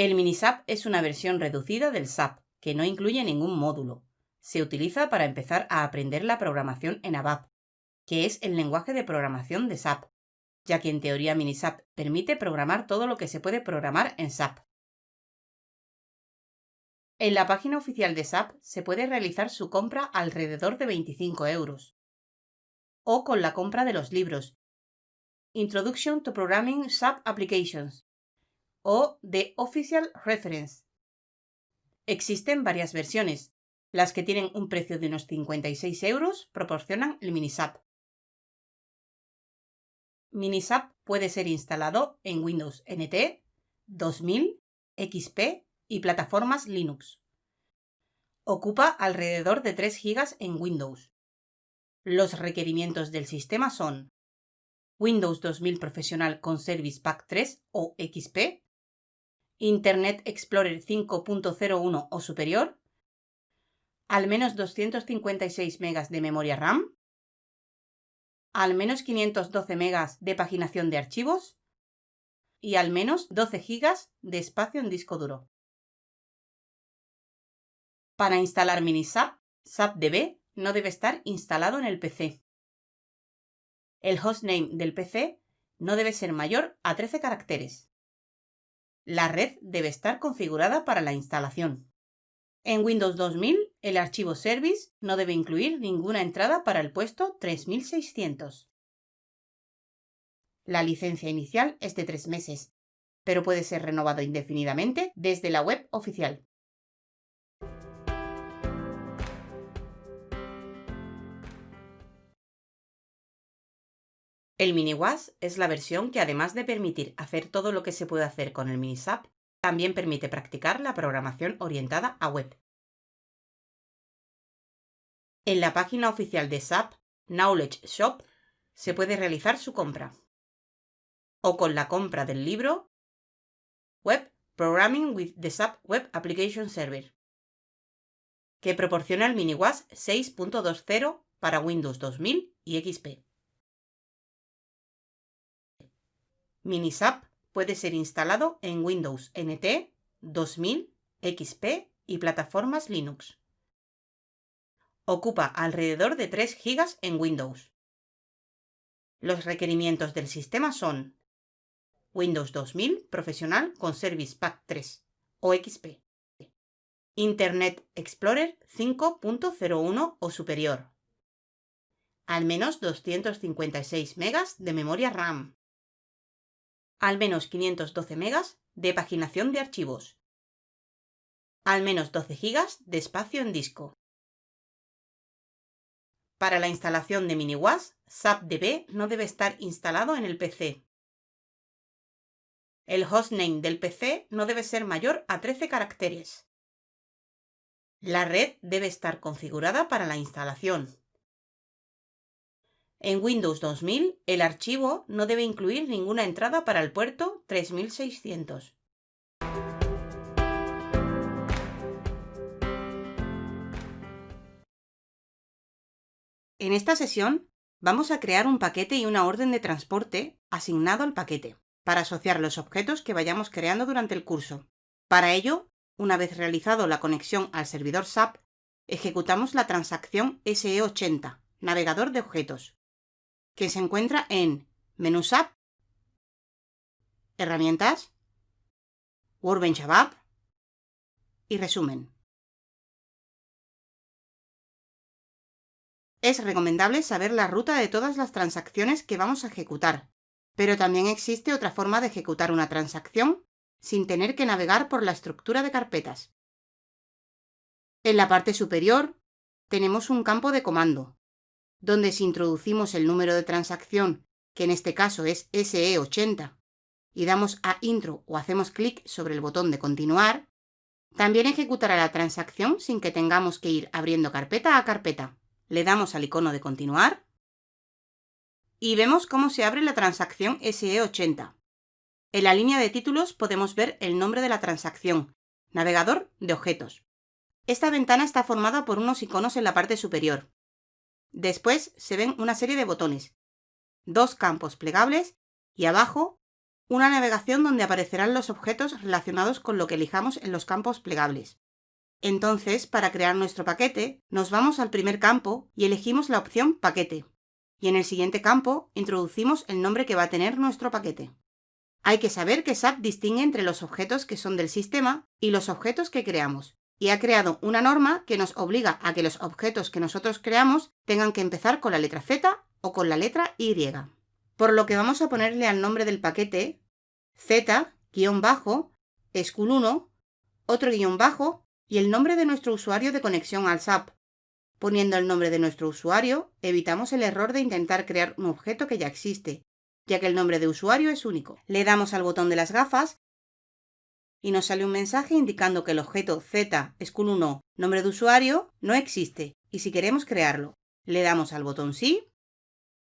El Minisap es una versión reducida del SAP, que no incluye ningún módulo. Se utiliza para empezar a aprender la programación en ABAP, que es el lenguaje de programación de SAP, ya que en teoría Minisap permite programar todo lo que se puede programar en SAP. En la página oficial de SAP se puede realizar su compra alrededor de 25 €, o con la compra de los libros Introduction to Programming SAP Applications o The Official Reference. Existen varias versiones. Las que tienen un precio de unos 56 € proporcionan el Minisap. Minisap puede ser instalado en Windows NT, 2000, XP y plataformas Linux. Ocupa alrededor de 3 GB en Windows. Los requerimientos del sistema son Windows 2000 Profesional con Service Pack 3 o XP, Internet Explorer 5.01 o superior, al menos 256 MB de memoria RAM, al menos 512 MB de paginación de archivos y al menos 12 GB de espacio en disco duro. Para instalar Minisap, SAPDB no debe estar instalado en el PC. El hostname del PC no debe ser mayor a 13 caracteres. La red debe estar configurada para la instalación. En Windows 2000, el archivo Service no debe incluir ninguna entrada para el puesto 3600. La licencia inicial es de 3 meses, pero puede ser renovado indefinidamente desde la web oficial. El MiniWAS es la versión que, además de permitir hacer todo lo que se puede hacer con el Minisap, también permite practicar la programación orientada a web. En la página oficial de SAP, Knowledge Shop, se puede realizar su compra, o con la compra del libro Web Programming with the SAP Web Application Server, que proporciona el MiniWAS 6.20 para Windows 2000 y XP. Minisap puede ser instalado en Windows NT, 2000, XP y plataformas Linux. Ocupa alrededor de 3 GB en Windows. Los requerimientos del sistema son Windows 2000 Profesional con Service Pack 3 o XP, Internet Explorer 5.01 o superior, al menos 256 MB de memoria RAM, al menos 512 MB de paginación de archivos, al menos 12 GB de espacio en disco. Para la instalación de MiniWAS, SAPDB no debe estar instalado en el PC. El hostname del PC no debe ser mayor a 13 caracteres. La red debe estar configurada para la instalación. En Windows 2000, el archivo no debe incluir ninguna entrada para el puerto 3600. En esta sesión vamos a crear un paquete y una orden de transporte asignado al paquete para asociar los objetos que vayamos creando durante el curso. Para ello, una vez realizado la conexión al servidor SAP, ejecutamos la transacción SE80, navegador de objetos, que se encuentra en Menú SAP, Herramientas, Workbench ABAP y Resumen. Es recomendable saber la ruta de todas las transacciones que vamos a ejecutar, pero también existe otra forma de ejecutar una transacción sin tener que navegar por la estructura de carpetas. En la parte superior tenemos un campo de comando, donde si introducimos el número de transacción, que en este caso es SE80, y damos a Intro o hacemos clic sobre el botón de Continuar, también ejecutará la transacción sin que tengamos que ir abriendo carpeta a carpeta. Le damos al icono de Continuar y vemos cómo se abre la transacción SE80. En la línea de títulos podemos ver el nombre de la transacción, Navegador de objetos. Esta ventana está formada por unos iconos en la parte superior. Después se ven una serie de botones, 2 campos plegables y abajo una navegación donde aparecerán los objetos relacionados con lo que elijamos en los campos plegables. Entonces, para crear nuestro paquete, nos vamos al primer campo y elegimos la opción Paquete. Y en el siguiente campo introducimos el nombre que va a tener nuestro paquete. Hay que saber que SAP distingue entre los objetos que son del sistema y los objetos que creamos, y ha creado una norma que nos obliga a que los objetos que nosotros creamos tengan que empezar con la letra Z o con la letra Y. Por lo que vamos a ponerle al nombre del paquete Z-School1, otro guión bajo y el nombre de nuestro usuario de conexión al SAP. Poniendo el nombre de nuestro usuario, evitamos el error de intentar crear un objeto que ya existe, ya que el nombre de usuario es único. Le damos al botón de las gafas y nos sale un mensaje indicando que el objeto Z-School1, nombre de usuario, no existe y si queremos crearlo. Le damos al botón Sí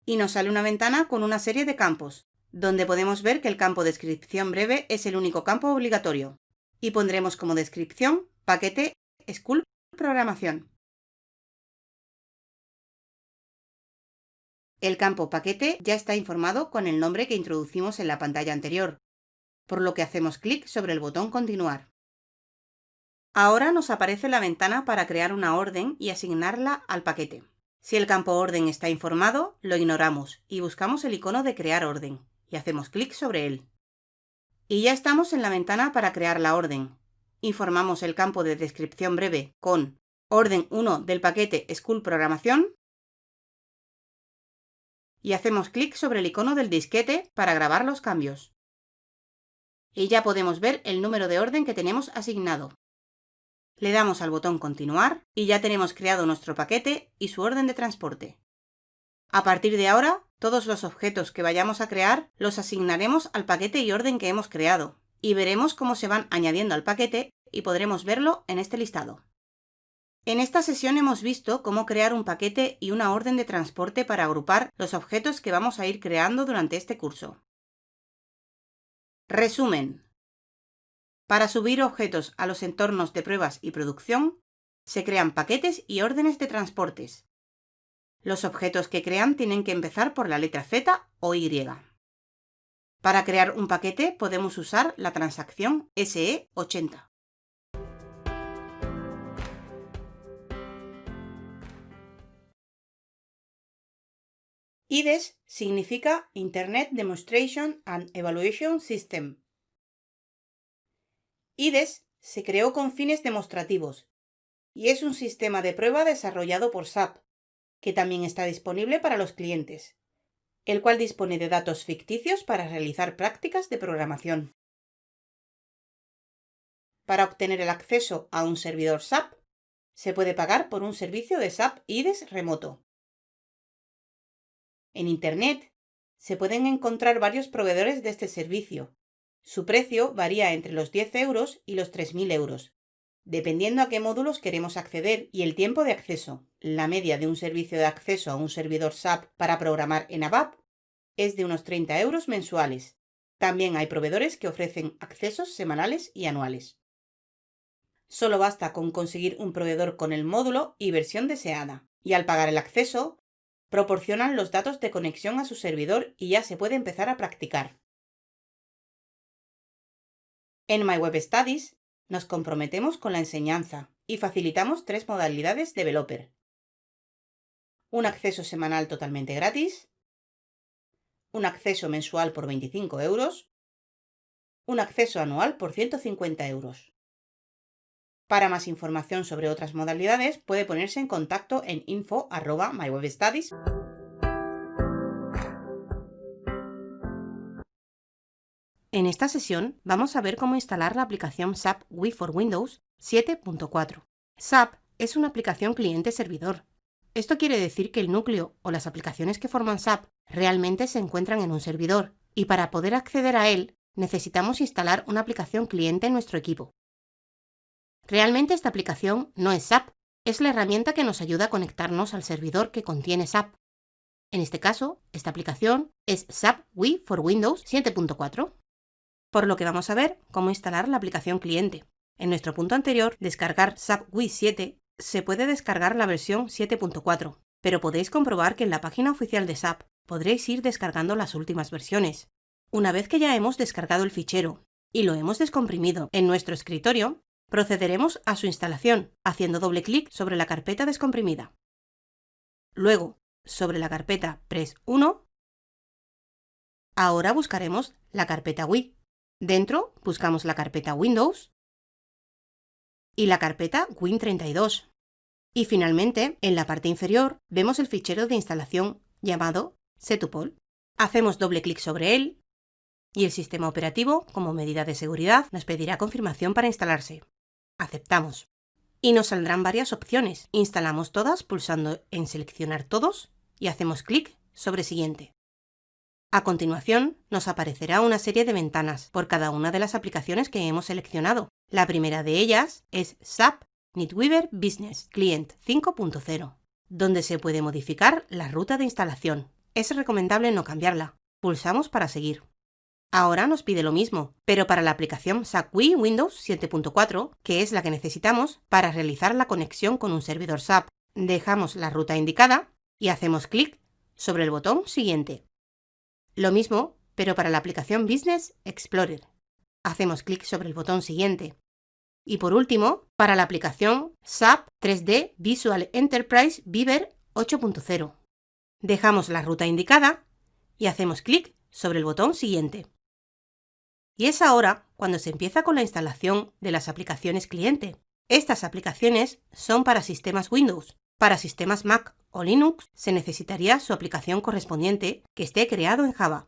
y nos sale una ventana con una serie de campos, donde podemos ver que el campo descripción breve es el único campo obligatorio y pondremos como descripción paquete School Programación. El campo paquete ya está informado con el nombre que introducimos en la pantalla anterior, por lo que hacemos clic sobre el botón Continuar. Ahora nos aparece la ventana para crear una orden y asignarla al paquete. Si el campo orden está informado, lo ignoramos y buscamos el icono de crear orden y hacemos clic sobre él. Y ya estamos en la ventana para crear la orden. Informamos el campo de descripción breve con orden 1 del paquete School Programación y hacemos clic sobre el icono del disquete para grabar los cambios. Y ya podemos ver el número de orden que tenemos asignado. Le damos al botón Continuar y ya tenemos creado nuestro paquete y su orden de transporte. A partir de ahora, todos los objetos que vayamos a crear los asignaremos al paquete y orden que hemos creado, y veremos cómo se van añadiendo al paquete y podremos verlo en este listado. En esta sesión hemos visto cómo crear un paquete y una orden de transporte para agrupar los objetos que vamos a ir creando durante este curso. Resumen. Para subir objetos a los entornos de pruebas y producción, se crean paquetes y órdenes de transportes. Los objetos que crean tienen que empezar por la letra Z o Y. Para crear un paquete podemos usar la transacción SE80. IDES significa Internet Demonstration and Evaluation System. IDES se creó con fines demostrativos y es un sistema de prueba desarrollado por SAP, que también está disponible para los clientes, el cual dispone de datos ficticios para realizar prácticas de programación. Para obtener el acceso a un servidor SAP, se puede pagar por un servicio de SAP IDES remoto. En Internet se pueden encontrar varios proveedores de este servicio. Su precio varía entre los 10 euros y los 3.000 euros, dependiendo a qué módulos queremos acceder y el tiempo de acceso. La media de un servicio de acceso a un servidor SAP para programar en ABAP es de unos 30 euros mensuales. También hay proveedores que ofrecen accesos semanales y anuales. Solo basta con conseguir un proveedor con el módulo y versión deseada, y al pagar el acceso, proporcionan los datos de conexión a su servidor y ya se puede empezar a practicar. En MyWebStudies nos comprometemos con la enseñanza y facilitamos 3 modalidades developer. Un acceso semanal totalmente gratis, un acceso mensual por 25 euros, un acceso anual por 150 euros. Para más información sobre otras modalidades puede ponerse en contacto en info@mywebstudies. En esta sesión vamos a ver cómo instalar la aplicación SAP GUI for Windows 7.4. SAP es una aplicación cliente-servidor. Esto quiere decir que el núcleo o las aplicaciones que forman SAP realmente se encuentran en un servidor y para poder acceder a él necesitamos instalar una aplicación cliente en nuestro equipo. Realmente esta aplicación no es SAP, es la herramienta que nos ayuda a conectarnos al servidor que contiene SAP. En este caso, esta aplicación es SAP GUI for Windows 7.4. Por lo que vamos a ver cómo instalar la aplicación cliente. En nuestro punto anterior, descargar SAP GUI 7, se puede descargar la versión 7.4, pero podéis comprobar que en la página oficial de SAP podréis ir descargando las últimas versiones. Una vez que ya hemos descargado el fichero y lo hemos descomprimido en nuestro escritorio, procederemos a su instalación haciendo doble clic sobre la carpeta descomprimida. Luego, sobre la carpeta Press 1, ahora buscaremos la carpeta Wii. Dentro buscamos la carpeta Windows y la carpeta Win32. Y finalmente, en la parte inferior, vemos el fichero de instalación llamado Setupol. Hacemos doble clic sobre él y el sistema operativo, como medida de seguridad, nos pedirá confirmación para instalarse. Aceptamos. Y nos saldrán varias opciones. Instalamos todas pulsando en Seleccionar todos y hacemos clic sobre Siguiente. A continuación, nos aparecerá una serie de ventanas por cada una de las aplicaciones que hemos seleccionado. La primera de ellas es SAP NetWeaver Business Client 5.0, donde se puede modificar la ruta de instalación. Es recomendable no cambiarla. Pulsamos para seguir. Ahora nos pide lo mismo, pero para la aplicación SAP Wii Windows 7.4, que es la que necesitamos para realizar la conexión con un servidor SAP. Dejamos la ruta indicada y hacemos clic sobre el botón Siguiente. Lo mismo, pero para la aplicación Business Explorer. Hacemos clic sobre el botón Siguiente. Y por último, para la aplicación SAP 3D Visual Enterprise Beaver 8.0. Dejamos la ruta indicada y hacemos clic sobre el botón Siguiente. Y es ahora cuando se empieza con la instalación de las aplicaciones cliente. Estas aplicaciones son para sistemas Windows. Para sistemas Mac o Linux se necesitaría su aplicación correspondiente que esté creado en Java.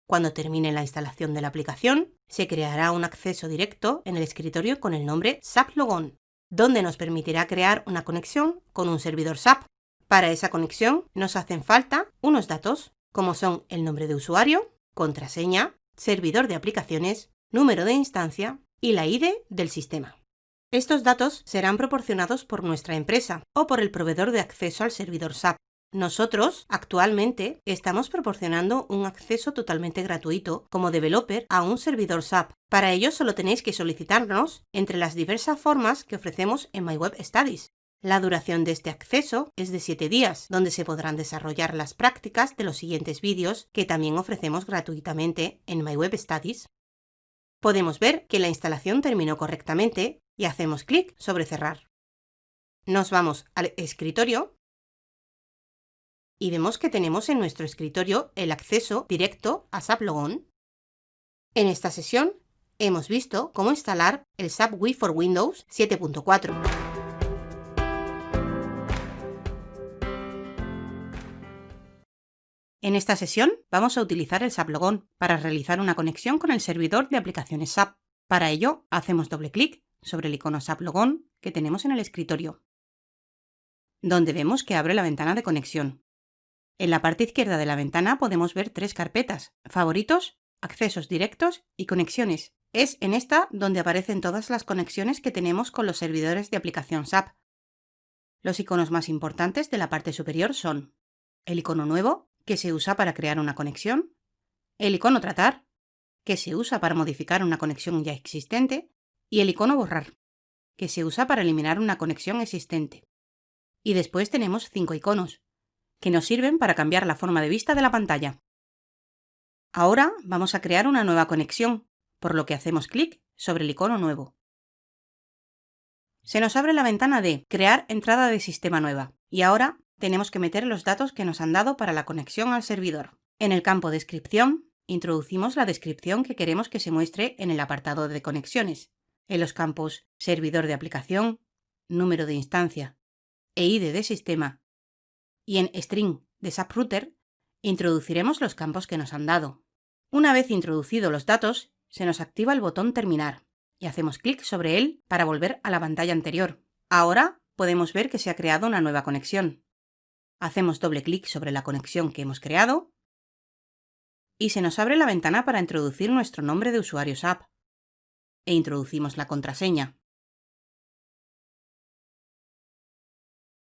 Cuando termine la instalación de la aplicación, se creará un acceso directo en el escritorio con el nombre SAP Logon, donde nos permitirá crear una conexión con un servidor SAP. Para esa conexión nos hacen falta unos datos, como son el nombre de usuario, contraseña, servidor de aplicaciones, número de instancia y la ID del sistema. Estos datos serán proporcionados por nuestra empresa o por el proveedor de acceso al servidor SAP. Nosotros, actualmente, estamos proporcionando un acceso totalmente gratuito como developer a un servidor SAP. Para ello solo tenéis que solicitarnos entre las diversas formas que ofrecemos en MyWeb Studies. La duración de este acceso es de 7 días, donde se podrán desarrollar las prácticas de los siguientes vídeos que también ofrecemos gratuitamente en MyWeb Studies. Podemos ver que la instalación terminó correctamente y hacemos clic sobre Cerrar. Nos vamos al escritorio y vemos que tenemos en nuestro escritorio el acceso directo a SAP Logon. En esta sesión hemos visto cómo instalar el SAP Wii for Windows 7.4. En esta sesión vamos a utilizar el SAP Logon para realizar una conexión con el servidor de aplicaciones SAP. Para ello, hacemos doble clic sobre el icono SAP Logon que tenemos en el escritorio, donde vemos que abre la ventana de conexión. En la parte izquierda de la ventana podemos ver 3 carpetas: Favoritos, Accesos directos y Conexiones. Es en esta donde aparecen todas las conexiones que tenemos con los servidores de aplicación SAP. Los iconos más importantes de la parte superior son el icono Nuevo, que se usa para crear una conexión, el icono Tratar, que se usa para modificar una conexión ya existente, y el icono Borrar, que se usa para eliminar una conexión existente. Y después tenemos 5 iconos, que nos sirven para cambiar la forma de vista de la pantalla. Ahora vamos a crear una nueva conexión, por lo que hacemos clic sobre el icono Nuevo. Se nos abre la ventana de Crear entrada de sistema nueva, y ahora tenemos que meter los datos que nos han dado para la conexión al servidor. En el campo Descripción, introducimos la descripción que queremos que se muestre en el apartado de conexiones. En los campos Servidor de aplicación, Número de instancia e ID de sistema, y en String de SAP Router, introduciremos los campos que nos han dado. Una vez introducidos los datos, se nos activa el botón Terminar y hacemos clic sobre él para volver a la pantalla anterior. Ahora podemos ver que se ha creado una nueva conexión. Hacemos doble clic sobre la conexión que hemos creado y se nos abre la ventana para introducir nuestro nombre de usuario SAP e introducimos la contraseña.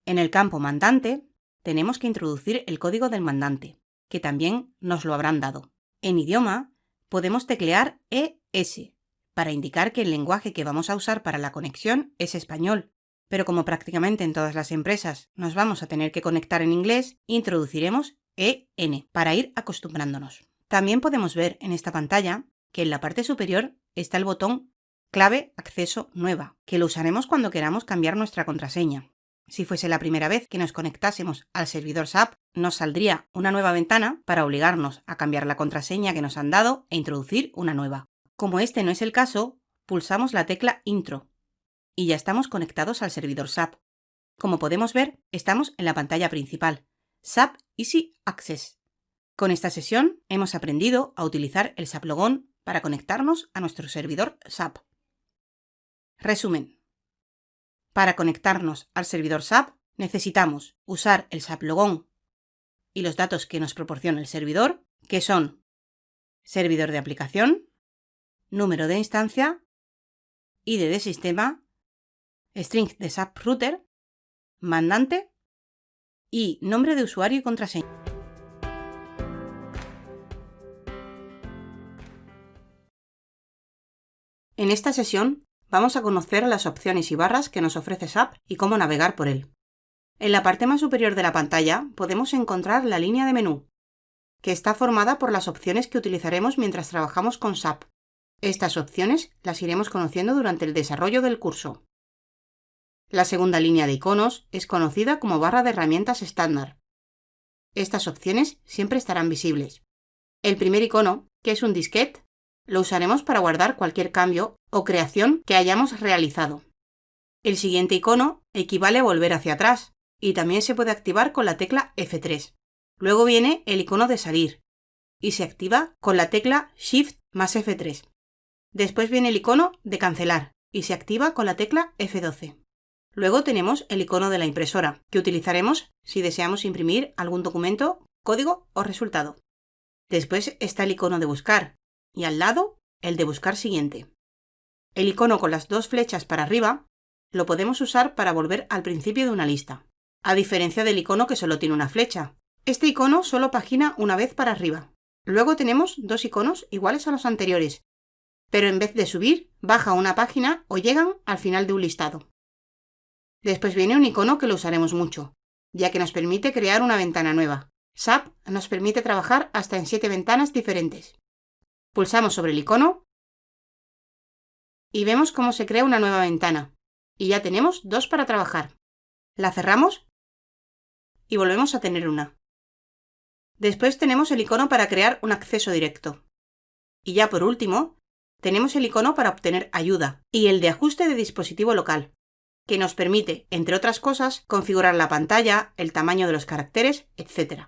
En el campo Mandante tenemos que introducir el código del mandante, que también nos lo habrán dado. En idioma podemos teclear ES para indicar que el lenguaje que vamos a usar para la conexión es español, pero como prácticamente en todas las empresas nos vamos a tener que conectar en inglés, introduciremos EN para ir acostumbrándonos. También podemos ver en esta pantalla que en la parte superior está el botón Clave Acceso Nueva, que lo usaremos cuando queramos cambiar nuestra contraseña. Si fuese la primera vez que nos conectásemos al servidor SAP, nos saldría una nueva ventana para obligarnos a cambiar la contraseña que nos han dado e introducir una nueva. Como este no es el caso, pulsamos la tecla Intro y ya estamos conectados al servidor SAP. Como podemos ver, estamos en la pantalla principal, SAP Easy Access. Con esta sesión hemos aprendido a utilizar el SAP Logon para conectarnos a nuestro servidor SAP. Resumen. Para conectarnos al servidor SAP necesitamos usar el SAP Logon y los datos que nos proporciona el servidor, que son servidor de aplicación, número de instancia, ID de sistema, string de SAP Router, mandante y nombre de usuario y contraseña. En esta sesión vamos a conocer las opciones y barras que nos ofrece SAP y cómo navegar por él. En la parte más superior de la pantalla podemos encontrar la línea de menú, que está formada por las opciones que utilizaremos mientras trabajamos con SAP. Estas opciones las iremos conociendo durante el desarrollo del curso. La segunda línea de iconos es conocida como barra de herramientas estándar. Estas opciones siempre estarán visibles. El primer icono, que es un disquete, lo usaremos para guardar cualquier cambio o creación que hayamos realizado. El siguiente icono equivale a volver hacia atrás y también se puede activar con la tecla F3. Luego viene el icono de salir y se activa con la tecla Shift más F3. Después viene el icono de cancelar y se activa con la tecla F12. Luego tenemos el icono de la impresora, que utilizaremos si deseamos imprimir algún documento, código o resultado. Después está el icono de buscar y al lado el de buscar siguiente. El icono con las dos flechas para arriba lo podemos usar para volver al principio de una lista, a diferencia del icono que solo tiene una flecha. Este icono solo pagina una vez para arriba. Luego tenemos dos iconos iguales a los anteriores, pero en vez de subir, baja una página o llegan al final de un listado. Después viene un icono que lo usaremos mucho, ya que nos permite crear una ventana nueva. SAP nos permite trabajar hasta en 7 ventanas diferentes. Pulsamos sobre el icono y vemos cómo se crea una nueva ventana. Y ya tenemos 2 para trabajar. La cerramos y volvemos a tener una. Después tenemos el icono para crear un acceso directo. Y ya por último, tenemos el icono para obtener ayuda y el de ajuste de dispositivo local, que nos permite, entre otras cosas, configurar la pantalla, el tamaño de los caracteres, etc.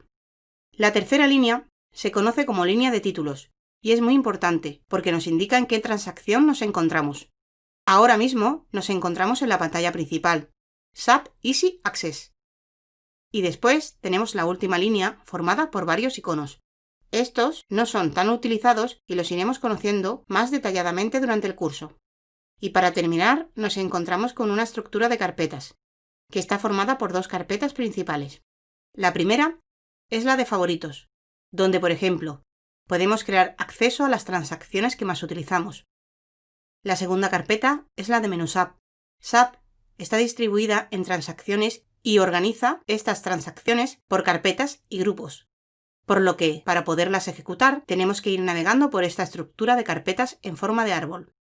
La tercera línea se conoce como línea de títulos y es muy importante porque nos indica en qué transacción nos encontramos. Ahora mismo nos encontramos en la pantalla principal, SAP Easy Access. Y después tenemos la última línea formada por varios iconos. Estos no son tan utilizados y los iremos conociendo más detalladamente durante el curso. Y para terminar, nos encontramos con una estructura de carpetas, que está formada por 2 carpetas principales. La primera es la de favoritos, donde, por ejemplo, podemos crear acceso a las transacciones que más utilizamos. La segunda carpeta es la de menú SAP. SAP está distribuida en transacciones y organiza estas transacciones por carpetas y grupos, por lo que, para poderlas ejecutar, tenemos que ir navegando por esta estructura de carpetas en forma de árbol.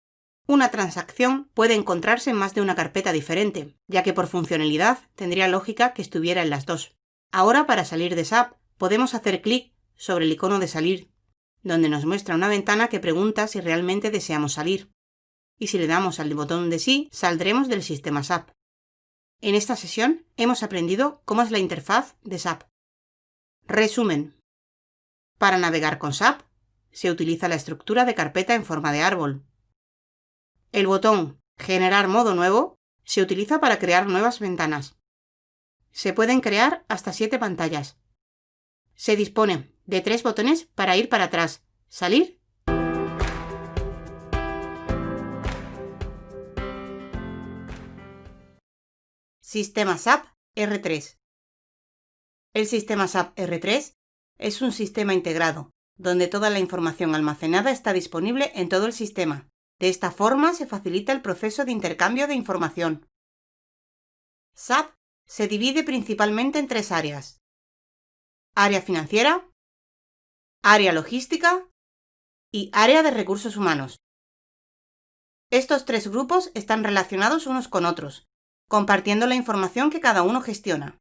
Una transacción puede encontrarse en más de una carpeta diferente, ya que por funcionalidad tendría lógica que estuviera en las 2. Ahora, para salir de SAP, podemos hacer clic sobre el icono de salir, donde nos muestra una ventana que pregunta si realmente deseamos salir. Y si le damos al botón de sí, saldremos del sistema SAP. En esta sesión hemos aprendido cómo es la interfaz de SAP. Resumen. Para navegar con SAP, se utiliza la estructura de carpeta en forma de árbol. El botón Generar modo nuevo se utiliza para crear nuevas ventanas. Se pueden crear hasta 7 pantallas. Se dispone de 3 botones para ir para atrás, salir. Sistema SAP R3. El sistema SAP R3 es un sistema integrado, donde toda la información almacenada está disponible en todo el sistema. De esta forma se facilita el proceso de intercambio de información. SAP se divide principalmente en 3 áreas: área financiera, área logística y área de recursos humanos. Estos tres grupos están relacionados unos con otros, compartiendo la información que cada uno gestiona.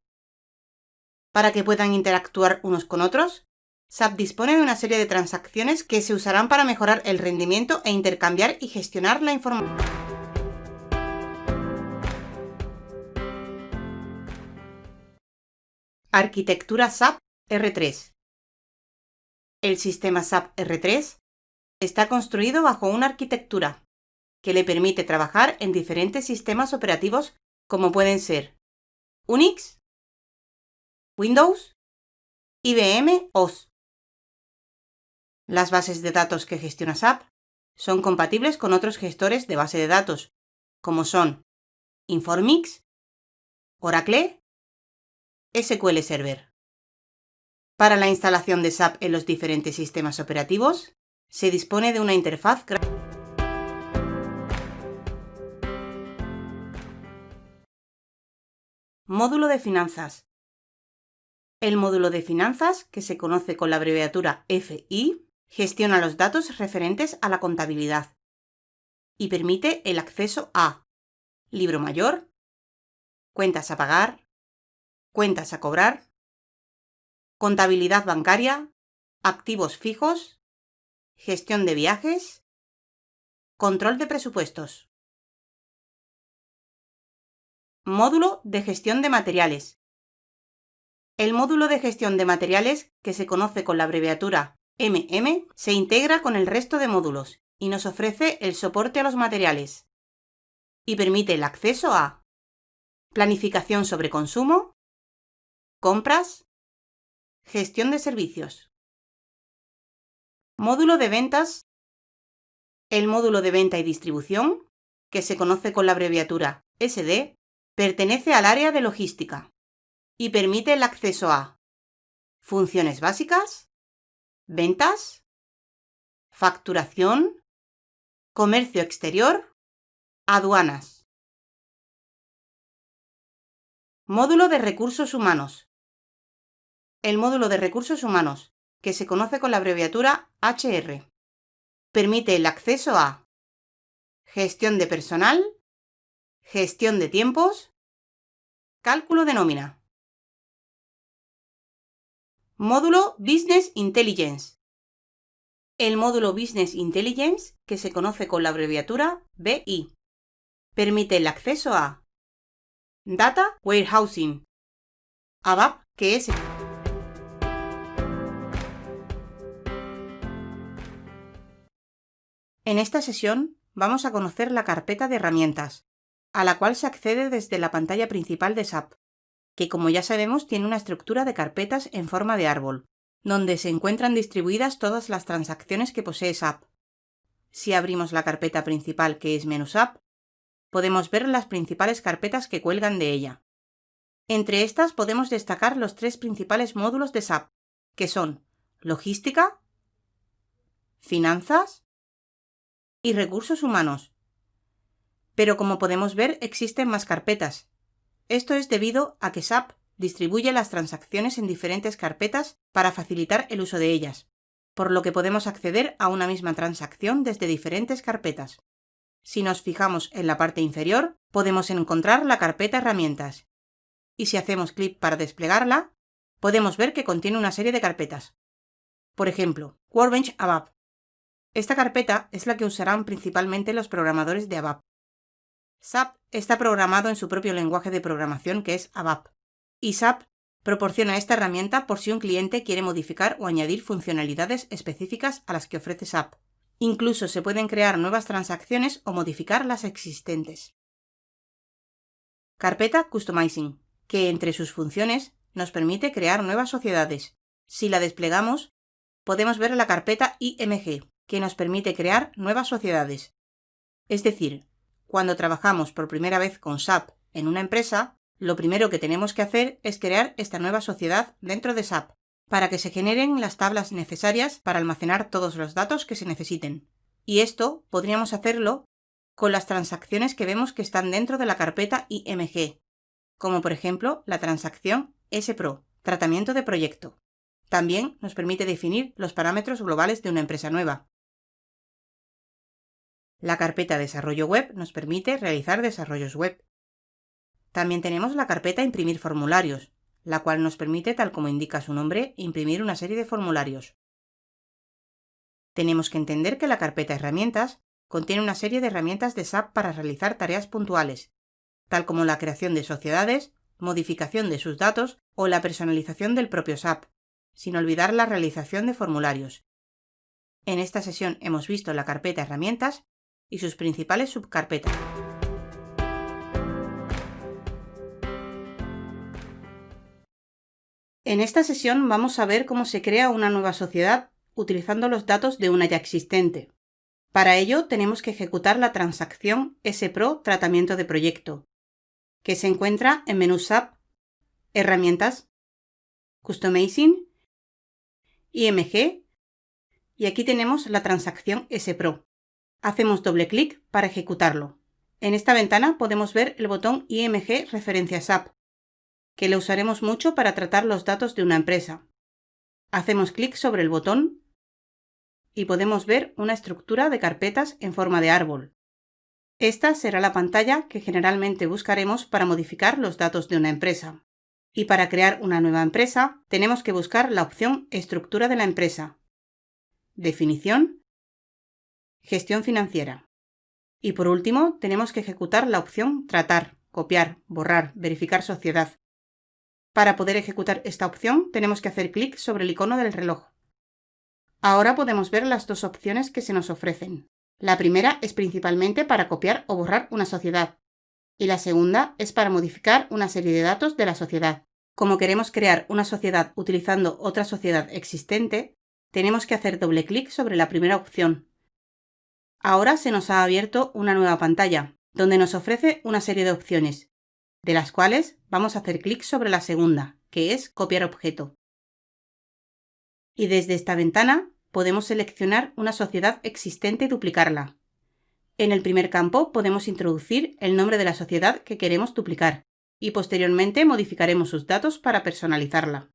Para que puedan interactuar unos con otros, SAP dispone de una serie de transacciones que se usarán para mejorar el rendimiento e intercambiar y gestionar la información. Arquitectura SAP R3. El sistema SAP R3 está construido bajo una arquitectura que le permite trabajar en diferentes sistemas operativos como pueden ser Unix, Windows, IBM OS. Las bases de datos que gestiona SAP son compatibles con otros gestores de base de datos, como son Informix, Oracle, SQL Server. Para la instalación de SAP en los diferentes sistemas operativos, se dispone de una interfaz gráfica. Módulo de finanzas. El módulo de finanzas, que se conoce con la abreviatura FI, gestiona los datos referentes a la contabilidad y permite el acceso a libro mayor, cuentas a pagar, cuentas a cobrar, contabilidad bancaria, activos fijos, gestión de viajes, control de presupuestos. Módulo de gestión de materiales. El módulo de gestión de materiales, que se conoce con la abreviatura MM, se integra con el resto de módulos y nos ofrece el soporte a los materiales y permite el acceso a planificación sobre consumo, compras, gestión de servicios. Módulo de ventas. El módulo de venta y distribución, que se conoce con la abreviatura SD, pertenece al área de logística y permite el acceso a funciones básicas, ventas, facturación, comercio exterior, aduanas. Módulo de recursos humanos. El módulo de recursos humanos, que se conoce con la abreviatura HR, permite el acceso a gestión de personal, gestión de tiempos, cálculo de nómina. Módulo Business Intelligence. El módulo Business Intelligence, que se conoce con la abreviatura BI, permite el acceso a Data Warehousing, ABAP, que es En esta sesión vamos a conocer la carpeta de herramientas, a la cual se accede desde la pantalla principal de SAP, que como ya sabemos tiene una estructura de carpetas en forma de árbol, donde se encuentran distribuidas todas las transacciones que posee SAP. Si abrimos la carpeta principal, que es Menú SAP, podemos ver las principales carpetas que cuelgan de ella. Entre estas podemos destacar los tres principales módulos de SAP, que son Logística, Finanzas y Recursos Humanos. Pero como podemos ver, existen más carpetas. Esto es debido a que SAP distribuye las transacciones en diferentes carpetas para facilitar el uso de ellas, por lo que podemos acceder a una misma transacción desde diferentes carpetas. Si nos fijamos en la parte inferior, podemos encontrar la carpeta Herramientas, y si hacemos clic para desplegarla, podemos ver que contiene una serie de carpetas. Por ejemplo, Workbench ABAP. Esta carpeta es la que usarán principalmente los programadores de ABAP. SAP está programado en su propio lenguaje de programación, que es ABAP, y SAP proporciona esta herramienta por si un cliente quiere modificar o añadir funcionalidades específicas a las que ofrece SAP. Incluso se pueden crear nuevas transacciones o modificar las existentes. Carpeta Customizing, que entre sus funciones nos permite crear nuevas sociedades. Si la desplegamos, podemos ver la carpeta IMG, que nos permite crear nuevas sociedades. Es decir, cuando trabajamos por primera vez con SAP en una empresa, lo primero que tenemos que hacer es crear esta nueva sociedad dentro de SAP, para que se generen las tablas necesarias para almacenar todos los datos que se necesiten. Y esto podríamos hacerlo con las transacciones que vemos que están dentro de la carpeta IMG, como por ejemplo la transacción SPRO, tratamiento de proyecto, También nos permite definir los parámetros globales de una empresa nueva. La carpeta Desarrollo Web nos permite realizar desarrollos web. También tenemos la carpeta Imprimir formularios, la cual nos permite, tal como indica su nombre, imprimir una serie de formularios. Tenemos que entender que la carpeta Herramientas contiene una serie de herramientas de SAP para realizar tareas puntuales, tal como la creación de sociedades, modificación de sus datos o la personalización del propio SAP, sin olvidar la realización de formularios. En esta sesión hemos visto la carpeta Herramientas y sus principales subcarpetas. En esta sesión vamos a ver cómo se crea una nueva sociedad utilizando los datos de una ya existente. Para ello tenemos que ejecutar la transacción SPRO Tratamiento de Proyecto, que se encuentra en menú SAP, Herramientas, Customizing, IMG, y aquí tenemos la transacción SPRO. Hacemos doble clic para ejecutarlo. En esta ventana podemos ver el botón IMG Referencia SAP, que le usaremos mucho para tratar los datos de una empresa. Hacemos clic sobre el botón y podemos ver una estructura de carpetas en forma de árbol. Esta será la pantalla que generalmente buscaremos para modificar los datos de una empresa. Y para crear una nueva empresa, tenemos que buscar la opción Estructura de la empresa, Definición, Gestión financiera. Y por último, tenemos que ejecutar la opción Tratar, Copiar, Borrar, Verificar sociedad. Para poder ejecutar esta opción, tenemos que hacer clic sobre el icono del reloj. Ahora podemos ver las dos opciones que se nos ofrecen. La primera es principalmente para copiar o borrar una sociedad, y la segunda es para modificar una serie de datos de la sociedad. Como queremos crear una sociedad utilizando otra sociedad existente, tenemos que hacer doble clic sobre la primera opción. Ahora se nos ha abierto una nueva pantalla, donde nos ofrece una serie de opciones, de las cuales vamos a hacer clic sobre la segunda, que es Copiar objeto. Y desde esta ventana podemos seleccionar una sociedad existente y duplicarla. En el primer campo podemos introducir el nombre de la sociedad que queremos duplicar y posteriormente modificaremos sus datos para personalizarla.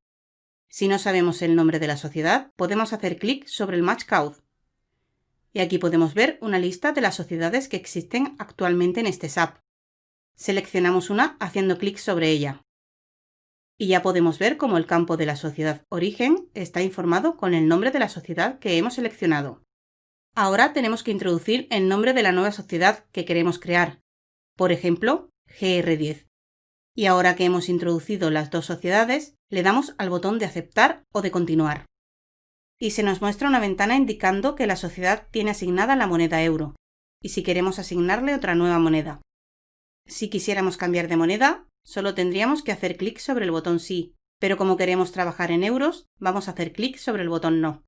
Si no sabemos el nombre de la sociedad, podemos hacer clic sobre el Match Code. Y aquí podemos ver una lista de las sociedades que existen actualmente en este SAP. Seleccionamos una haciendo clic sobre ella. Y ya podemos ver cómo el campo de la sociedad origen está informado con el nombre de la sociedad que hemos seleccionado. Ahora tenemos que introducir el nombre de la nueva sociedad que queremos crear, por ejemplo, GR10. Y ahora que hemos introducido las dos sociedades, le damos al botón de aceptar o de continuar. Y se nos muestra una ventana indicando que la sociedad tiene asignada la moneda euro, y si queremos asignarle otra nueva moneda. Si quisiéramos cambiar de moneda, solo tendríamos que hacer clic sobre el botón sí, pero como queremos trabajar en euros, vamos a hacer clic sobre el botón no.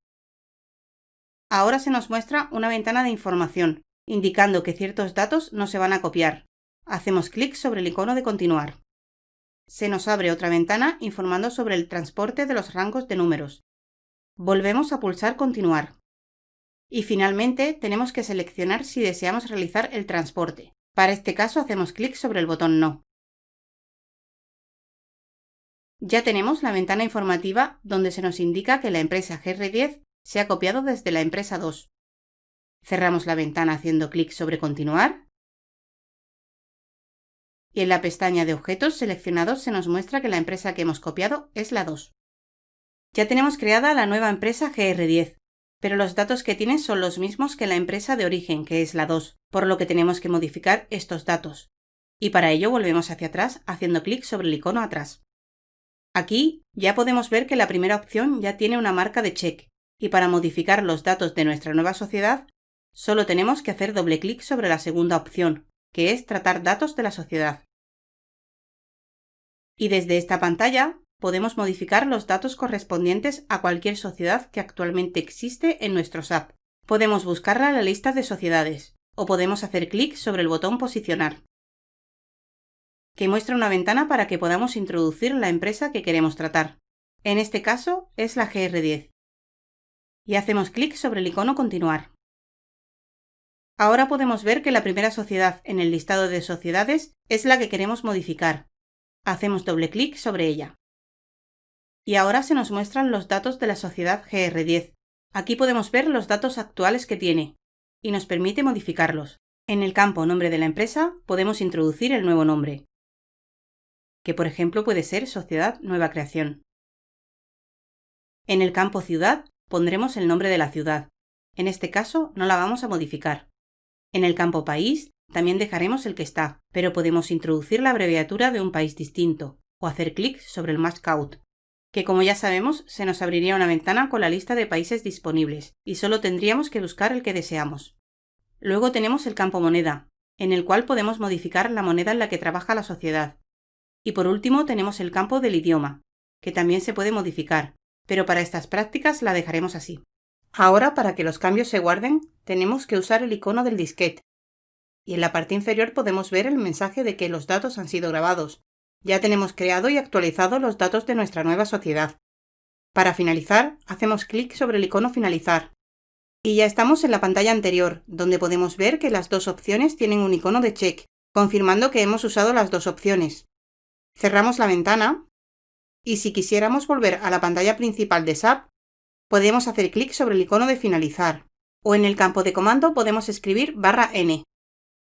Ahora se nos muestra una ventana de información, indicando que ciertos datos no se van a copiar. Hacemos clic sobre el icono de continuar. Se nos abre otra ventana informando sobre el transporte de los rangos de números. Volvemos a pulsar continuar. Y finalmente tenemos que seleccionar si deseamos realizar el transporte. Para este caso hacemos clic sobre el botón no. Ya tenemos la ventana informativa donde se nos indica que la empresa GR10 se ha copiado desde la empresa 2. Cerramos la ventana haciendo clic sobre continuar. Y en la pestaña de objetos seleccionados se nos muestra que la empresa que hemos copiado es la 2. Ya tenemos creada la nueva empresa GR10, pero los datos que tiene son los mismos que la empresa de origen, que es la 2, por lo que tenemos que modificar estos datos. Y para ello volvemos hacia atrás haciendo clic sobre el icono atrás. Aquí ya podemos ver que la primera opción ya tiene una marca de check, y para modificar los datos de nuestra nueva sociedad, solo tenemos que hacer doble clic sobre la segunda opción, que es tratar datos de la sociedad. Y desde esta pantalla podemos modificar los datos correspondientes a cualquier sociedad que actualmente existe en nuestro SAP. Podemos buscarla en la lista de sociedades, o podemos hacer clic sobre el botón posicionar, que muestra una ventana para que podamos introducir la empresa que queremos tratar. En este caso es la GR10. Y hacemos clic sobre el icono continuar. Ahora podemos ver que la primera sociedad en el listado de sociedades es la que queremos modificar. Hacemos doble clic sobre ella. Y ahora se nos muestran los datos de la sociedad GR10. Aquí podemos ver los datos actuales que tiene y nos permite modificarlos. En el campo Nombre de la empresa podemos introducir el nuevo nombre, que por ejemplo puede ser Sociedad Nueva Creación. En el campo Ciudad pondremos el nombre de la ciudad. En este caso no la vamos a modificar. En el campo País también dejaremos el que está, pero podemos introducir la abreviatura de un país distinto o hacer clic sobre el Match Count, que como ya sabemos se nos abriría una ventana con la lista de países disponibles y solo tendríamos que buscar el que deseamos. Luego tenemos el campo Moneda, en el cual podemos modificar la moneda en la que trabaja la sociedad. Y por último tenemos el campo del idioma, que también se puede modificar, pero para estas prácticas la dejaremos así. Ahora, para que los cambios se guarden, tenemos que usar el icono del disquete. Y en la parte inferior podemos ver el mensaje de que los datos han sido grabados. Ya tenemos creado y actualizado los datos de nuestra nueva sociedad. Para finalizar, hacemos clic sobre el icono Finalizar. Y ya estamos en la pantalla anterior, donde podemos ver que las dos opciones tienen un icono de check, confirmando que hemos usado las dos opciones. Cerramos la ventana y si quisiéramos volver a la pantalla principal de SAP, podemos hacer clic sobre el icono de Finalizar, o en el campo de comando podemos escribir /n.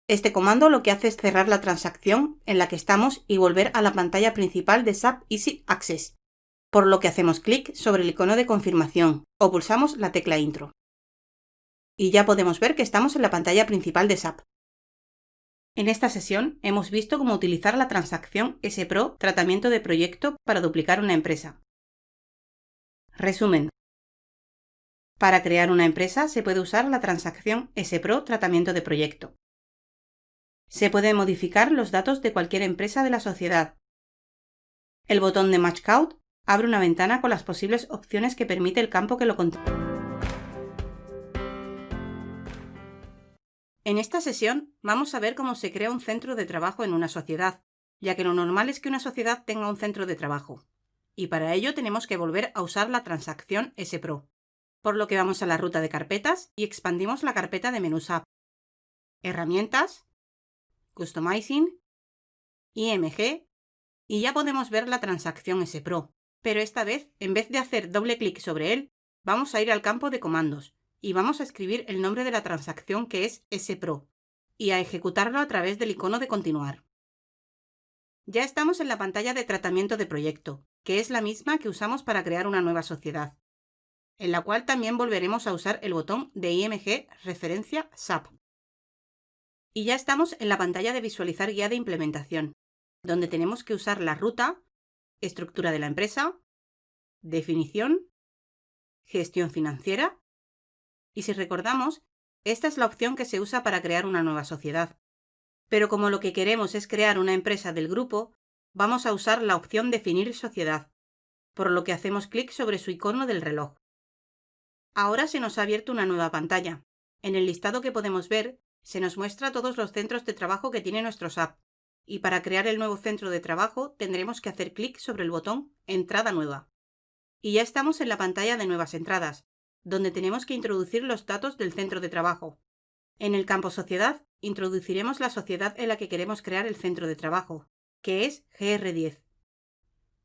Este comando lo que hace es cerrar la transacción en la que estamos y volver a la pantalla principal de SAP Easy Access, por lo que hacemos clic sobre el icono de confirmación o pulsamos la tecla Intro. Y ya podemos ver que estamos en la pantalla principal de SAP. En esta sesión hemos visto cómo utilizar la transacción SPRO Tratamiento de Proyecto para duplicar una empresa. Resumen. Para crear una empresa se puede usar la transacción SPRO Tratamiento de Proyecto. Se pueden modificar los datos de cualquier empresa de la sociedad. El botón de Match Count abre una ventana con las posibles opciones que permite el campo que lo contiene. En esta sesión vamos a ver cómo se crea un centro de trabajo en una sociedad, ya que lo normal es que una sociedad tenga un centro de trabajo. Y para ello tenemos que volver a usar la transacción SPRO, por lo que vamos a la ruta de carpetas y expandimos la carpeta de menú SAP. Herramientas, Customizing, IMG, y ya podemos ver la transacción SPRO, pero esta vez, en vez de hacer doble clic sobre él, vamos a ir al campo de comandos y vamos a escribir el nombre de la transacción que es SPRO y a ejecutarlo a través del icono de continuar. Ya estamos en la pantalla de tratamiento de proyecto, que es la misma que usamos para crear una nueva sociedad, en la cual también volveremos a usar el botón de IMG referencia SAP. Y ya estamos en la pantalla de visualizar guía de implementación, donde tenemos que usar la ruta, estructura de la empresa, definición, gestión financiera, y si recordamos, esta es la opción que se usa para crear una nueva sociedad. Pero como lo que queremos es crear una empresa del grupo, vamos a usar la opción Definir sociedad, por lo que hacemos clic sobre su icono del reloj. Ahora se nos ha abierto una nueva pantalla. En el listado que podemos ver, se nos muestra todos los centros de trabajo que tiene nuestro SAP, y para crear el nuevo centro de trabajo tendremos que hacer clic sobre el botón Entrada nueva. Y ya estamos en la pantalla de Nuevas entradas, donde tenemos que introducir los datos del centro de trabajo. En el campo Sociedad, introduciremos la sociedad en la que queremos crear el centro de trabajo, que es GR10.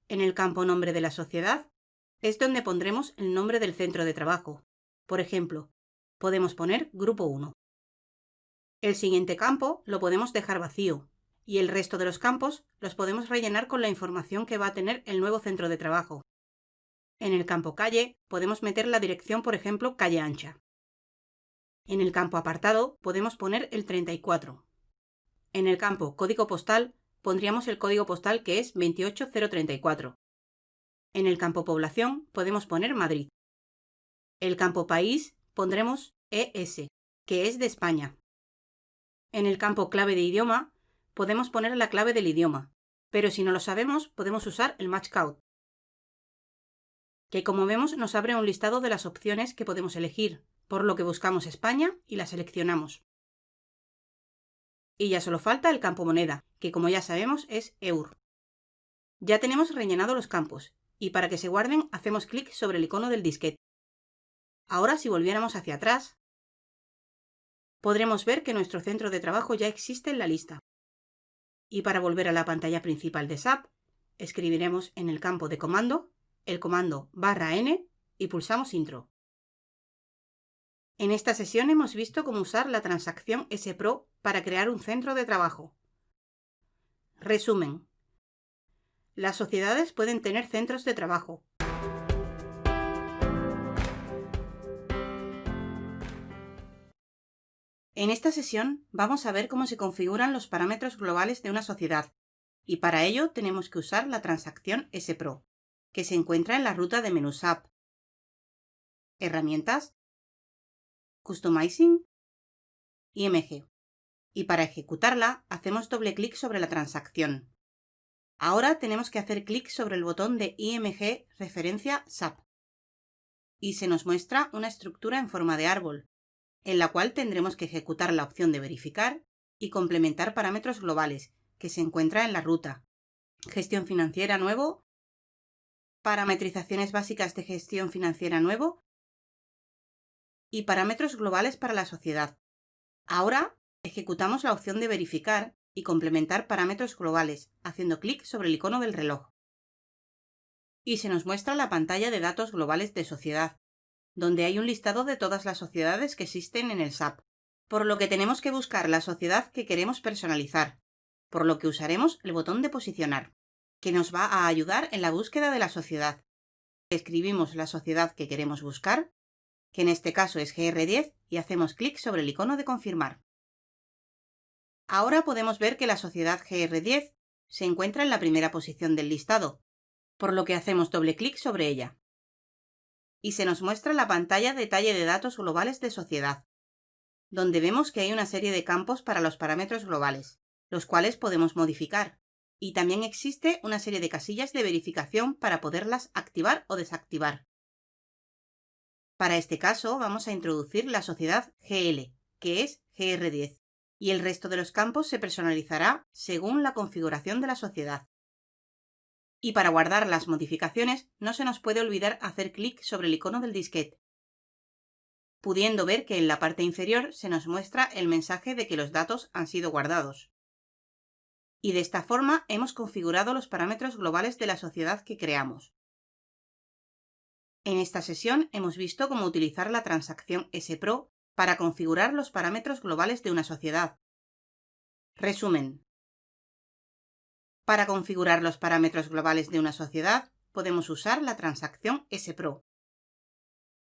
En el campo Nombre de la sociedad, es donde pondremos el nombre del centro de trabajo. Por ejemplo, podemos poner Grupo 1. El siguiente campo lo podemos dejar vacío, y el resto de los campos los podemos rellenar con la información que va a tener el nuevo centro de trabajo. En el campo Calle podemos meter la dirección, por ejemplo, Calle Ancha. En el campo Apartado podemos poner el 34. En el campo Código postal pondríamos el código postal que es 28034. En el campo Población podemos poner Madrid. El campo País pondremos ES, que es de España. En el campo Clave de idioma podemos poner la clave del idioma, pero si no lo sabemos podemos usar el Match Count, que como vemos nos abre un listado de las opciones que podemos elegir, por lo que buscamos España y la seleccionamos. Y ya solo falta el campo moneda, que como ya sabemos es EUR. Ya tenemos rellenado los campos, y para que se guarden hacemos clic sobre el icono del disquete. Ahora si volviéramos hacia atrás, podremos ver que nuestro centro de trabajo ya existe en la lista. Y para volver a la pantalla principal de SAP, escribiremos en el campo de comando el comando /n y pulsamos Intro. En esta sesión hemos visto cómo usar la transacción SPRO para crear un centro de trabajo. Resumen. Las sociedades pueden tener centros de trabajo. En esta sesión vamos a ver cómo se configuran los parámetros globales de una sociedad, y para ello tenemos que usar la transacción SPRO, que se encuentra en la ruta de menú SAP, Herramientas, Customizing, IMG. Y para ejecutarla hacemos doble clic sobre la transacción. Ahora tenemos que hacer clic sobre el botón de IMG referencia SAP. Y se nos muestra una estructura en forma de árbol, en la cual tendremos que ejecutar la opción de verificar y complementar parámetros globales, que se encuentra en la ruta. Gestión financiera nuevo, parametrizaciones básicas de gestión financiera nuevo y parámetros globales para la sociedad. Ahora ejecutamos la opción de verificar y complementar parámetros globales, haciendo clic sobre el icono del reloj. Y se nos muestra la pantalla de datos globales de sociedad, donde hay un listado de todas las sociedades que existen en el SAP, por lo que tenemos que buscar la sociedad que queremos personalizar, por lo que usaremos el botón de posicionar, que nos va a ayudar en la búsqueda de la sociedad. Escribimos la sociedad que queremos buscar, que en este caso es GR10, y hacemos clic sobre el icono de confirmar. Ahora podemos ver que la sociedad GR10 se encuentra en la primera posición del listado, por lo que hacemos doble clic sobre ella. Y se nos muestra la pantalla Detalle de datos globales de sociedad, donde vemos que hay una serie de campos para los parámetros globales, los cuales podemos modificar, y también existe una serie de casillas de verificación para poderlas activar o desactivar. Para este caso vamos a introducir la sociedad GL, que es GR10, y el resto de los campos se personalizará según la configuración de la sociedad. Y para guardar las modificaciones no se nos puede olvidar hacer clic sobre el icono del disquete, pudiendo ver que en la parte inferior se nos muestra el mensaje de que los datos han sido guardados. Y de esta forma hemos configurado los parámetros globales de la sociedad que creamos. En esta sesión hemos visto cómo utilizar la transacción SPRO para configurar los parámetros globales de una sociedad. Resumen. Para configurar los parámetros globales de una sociedad, podemos usar la transacción SPRO.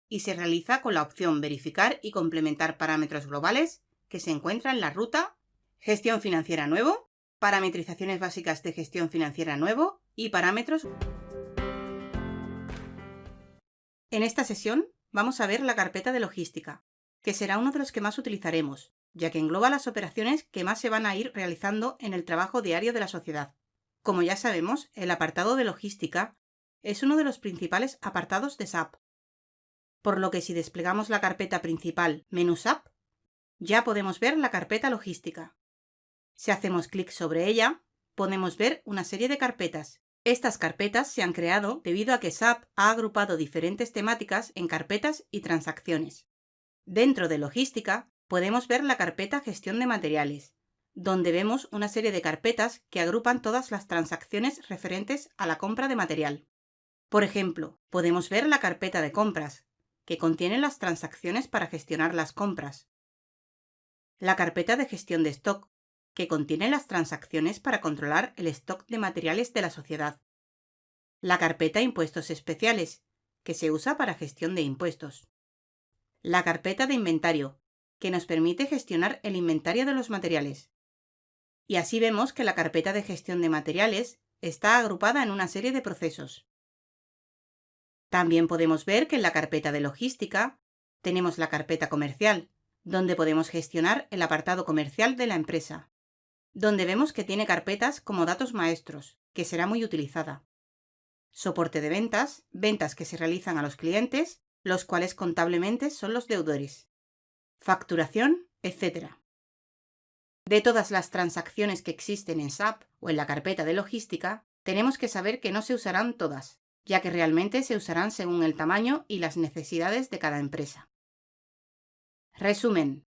Y se realiza con la opción Verificar y complementar parámetros globales, que se encuentra en la ruta Gestión financiera nuevo, Parametrizaciones básicas de gestión financiera nuevo y parámetros. En esta sesión vamos a ver la carpeta de logística, que será uno de los que más utilizaremos, ya que engloba las operaciones que más se van a ir realizando en el trabajo diario de la sociedad. Como ya sabemos, el apartado de logística es uno de los principales apartados de SAP, por lo que si desplegamos la carpeta principal Menú SAP, ya podemos ver la carpeta logística. Si hacemos clic sobre ella, podemos ver una serie de carpetas. Estas carpetas se han creado debido a que SAP ha agrupado diferentes temáticas en carpetas y transacciones. Dentro de logística, podemos ver la carpeta Gestión de materiales, donde vemos una serie de carpetas que agrupan todas las transacciones referentes a la compra de material. Por ejemplo, podemos ver la carpeta de compras, que contiene las transacciones para gestionar las compras. La carpeta de gestión de stock, que contiene las transacciones para controlar el stock de materiales de la sociedad. La carpeta Impuestos especiales, que se usa para gestión de impuestos. La carpeta de inventario, que nos permite gestionar el inventario de los materiales. Y así vemos que la carpeta de gestión de materiales está agrupada en una serie de procesos. También podemos ver que en la carpeta de logística tenemos la carpeta comercial, donde podemos gestionar el apartado comercial de la empresa, donde vemos que tiene carpetas como datos maestros, que será muy utilizada. Soporte de ventas, ventas que se realizan a los clientes, los cuales contablemente son los deudores. Facturación, etc. De todas las transacciones que existen en SAP o en la carpeta de logística, tenemos que saber que no se usarán todas, ya que realmente se usarán según el tamaño y las necesidades de cada empresa. Resumen.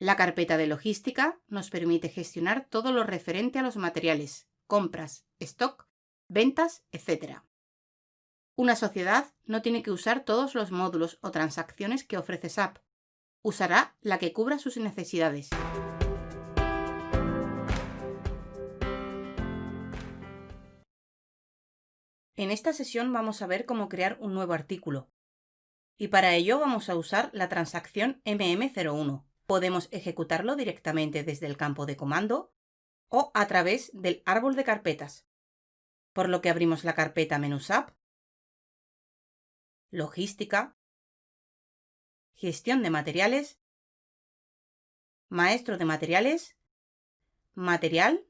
La carpeta de logística nos permite gestionar todo lo referente a los materiales, compras, stock, ventas, etc. Una sociedad no tiene que usar todos los módulos o transacciones que ofrece SAP. Usará la que cubra sus necesidades. En esta sesión vamos a ver cómo crear un nuevo artículo. Y para ello vamos a usar la transacción MM01. Podemos ejecutarlo directamente desde el campo de comando o a través del árbol de carpetas. Por lo que abrimos la carpeta Menú SAP, Logística, Gestión de materiales, Maestro de materiales, Material,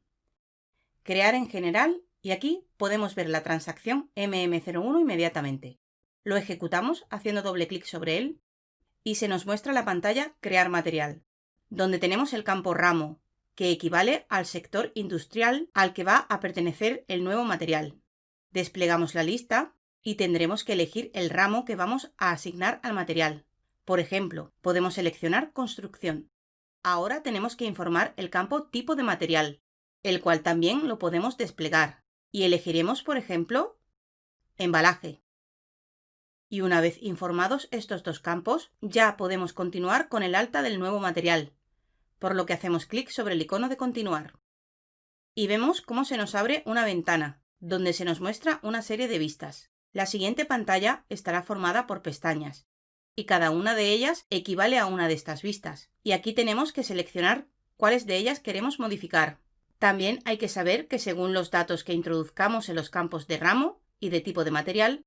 Crear en general y aquí podemos ver la transacción MM01 inmediatamente. Lo ejecutamos haciendo doble clic sobre él y se nos muestra la pantalla Crear material, donde tenemos el campo ramo, que equivale al sector industrial al que va a pertenecer el nuevo material. Desplegamos la lista y tendremos que elegir el ramo que vamos a asignar al material. Por ejemplo, podemos seleccionar construcción. Ahora tenemos que informar el campo tipo de material, el cual también lo podemos desplegar. Y elegiremos, por ejemplo, embalaje. Y una vez informados estos dos campos, ya podemos continuar con el alta del nuevo material, por lo que hacemos clic sobre el icono de continuar. Y vemos cómo se nos abre una ventana, donde se nos muestra una serie de vistas. La siguiente pantalla estará formada por pestañas, y cada una de ellas equivale a una de estas vistas. Y aquí tenemos que seleccionar cuáles de ellas queremos modificar. También hay que saber que según los datos que introduzcamos en los campos de ramo y de tipo de material,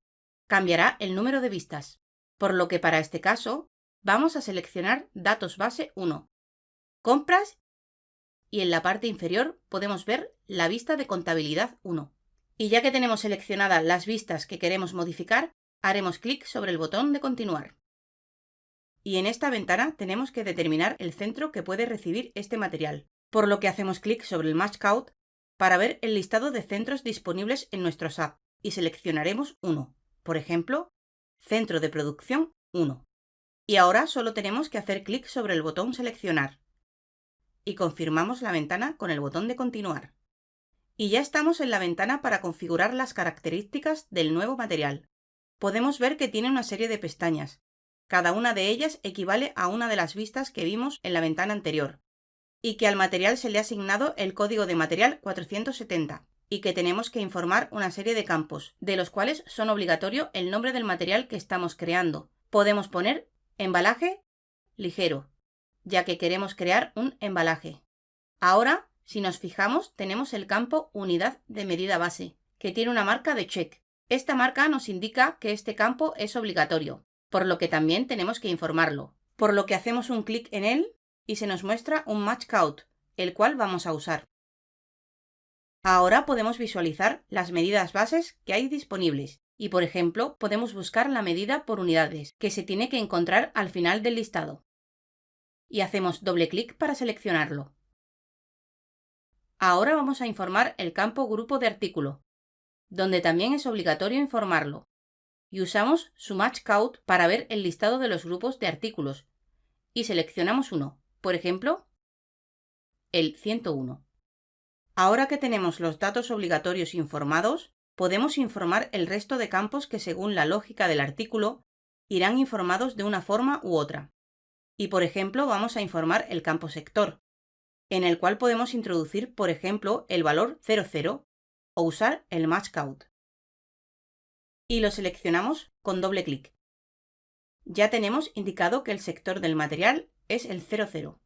cambiará el número de vistas. Por lo que para este caso, vamos a seleccionar datos base 1, compras, y en la parte inferior podemos ver la vista de contabilidad 1. Y ya que tenemos seleccionadas las vistas que queremos modificar, haremos clic sobre el botón de continuar. Y en esta ventana tenemos que determinar el centro que puede recibir este material, por lo que hacemos clic sobre el Match Count para ver el listado de centros disponibles en nuestro SAP y seleccionaremos uno, por ejemplo, Centro de Producción 1. Y ahora solo tenemos que hacer clic sobre el botón Seleccionar y confirmamos la ventana con el botón de Continuar. Y ya estamos en la ventana para configurar las características del nuevo material. Podemos ver que tiene una serie de pestañas. Cada una de ellas equivale a una de las vistas que vimos en la ventana anterior, y que al material se le ha asignado el código de material 470, y que tenemos que informar una serie de campos, de los cuales son obligatorio el nombre del material que estamos creando. Podemos poner embalaje ligero, ya que queremos crear un embalaje. Ahora, si nos fijamos, tenemos el campo unidad de medida base, que tiene una marca de check. Esta marca nos indica que este campo es obligatorio, por lo que también tenemos que informarlo. Por lo que hacemos un clic en él y se nos muestra un Match Count, el cual vamos a usar. Ahora podemos visualizar las medidas bases que hay disponibles y, por ejemplo, podemos buscar la medida por unidades, que se tiene que encontrar al final del listado. Y hacemos doble clic para seleccionarlo. Ahora vamos a informar el campo grupo de artículo, donde también es obligatorio informarlo. Y usamos su Match Count para ver el listado de los grupos de artículos y seleccionamos uno, por ejemplo, el 101. Ahora que tenemos los datos obligatorios informados, podemos informar el resto de campos que según la lógica del artículo irán informados de una forma u otra. Y por ejemplo vamos a informar el campo sector, en el cual podemos introducir por ejemplo el valor 00 o usar el Match Count. Y lo seleccionamos con doble clic. Ya tenemos indicado que el sector del material es el 00.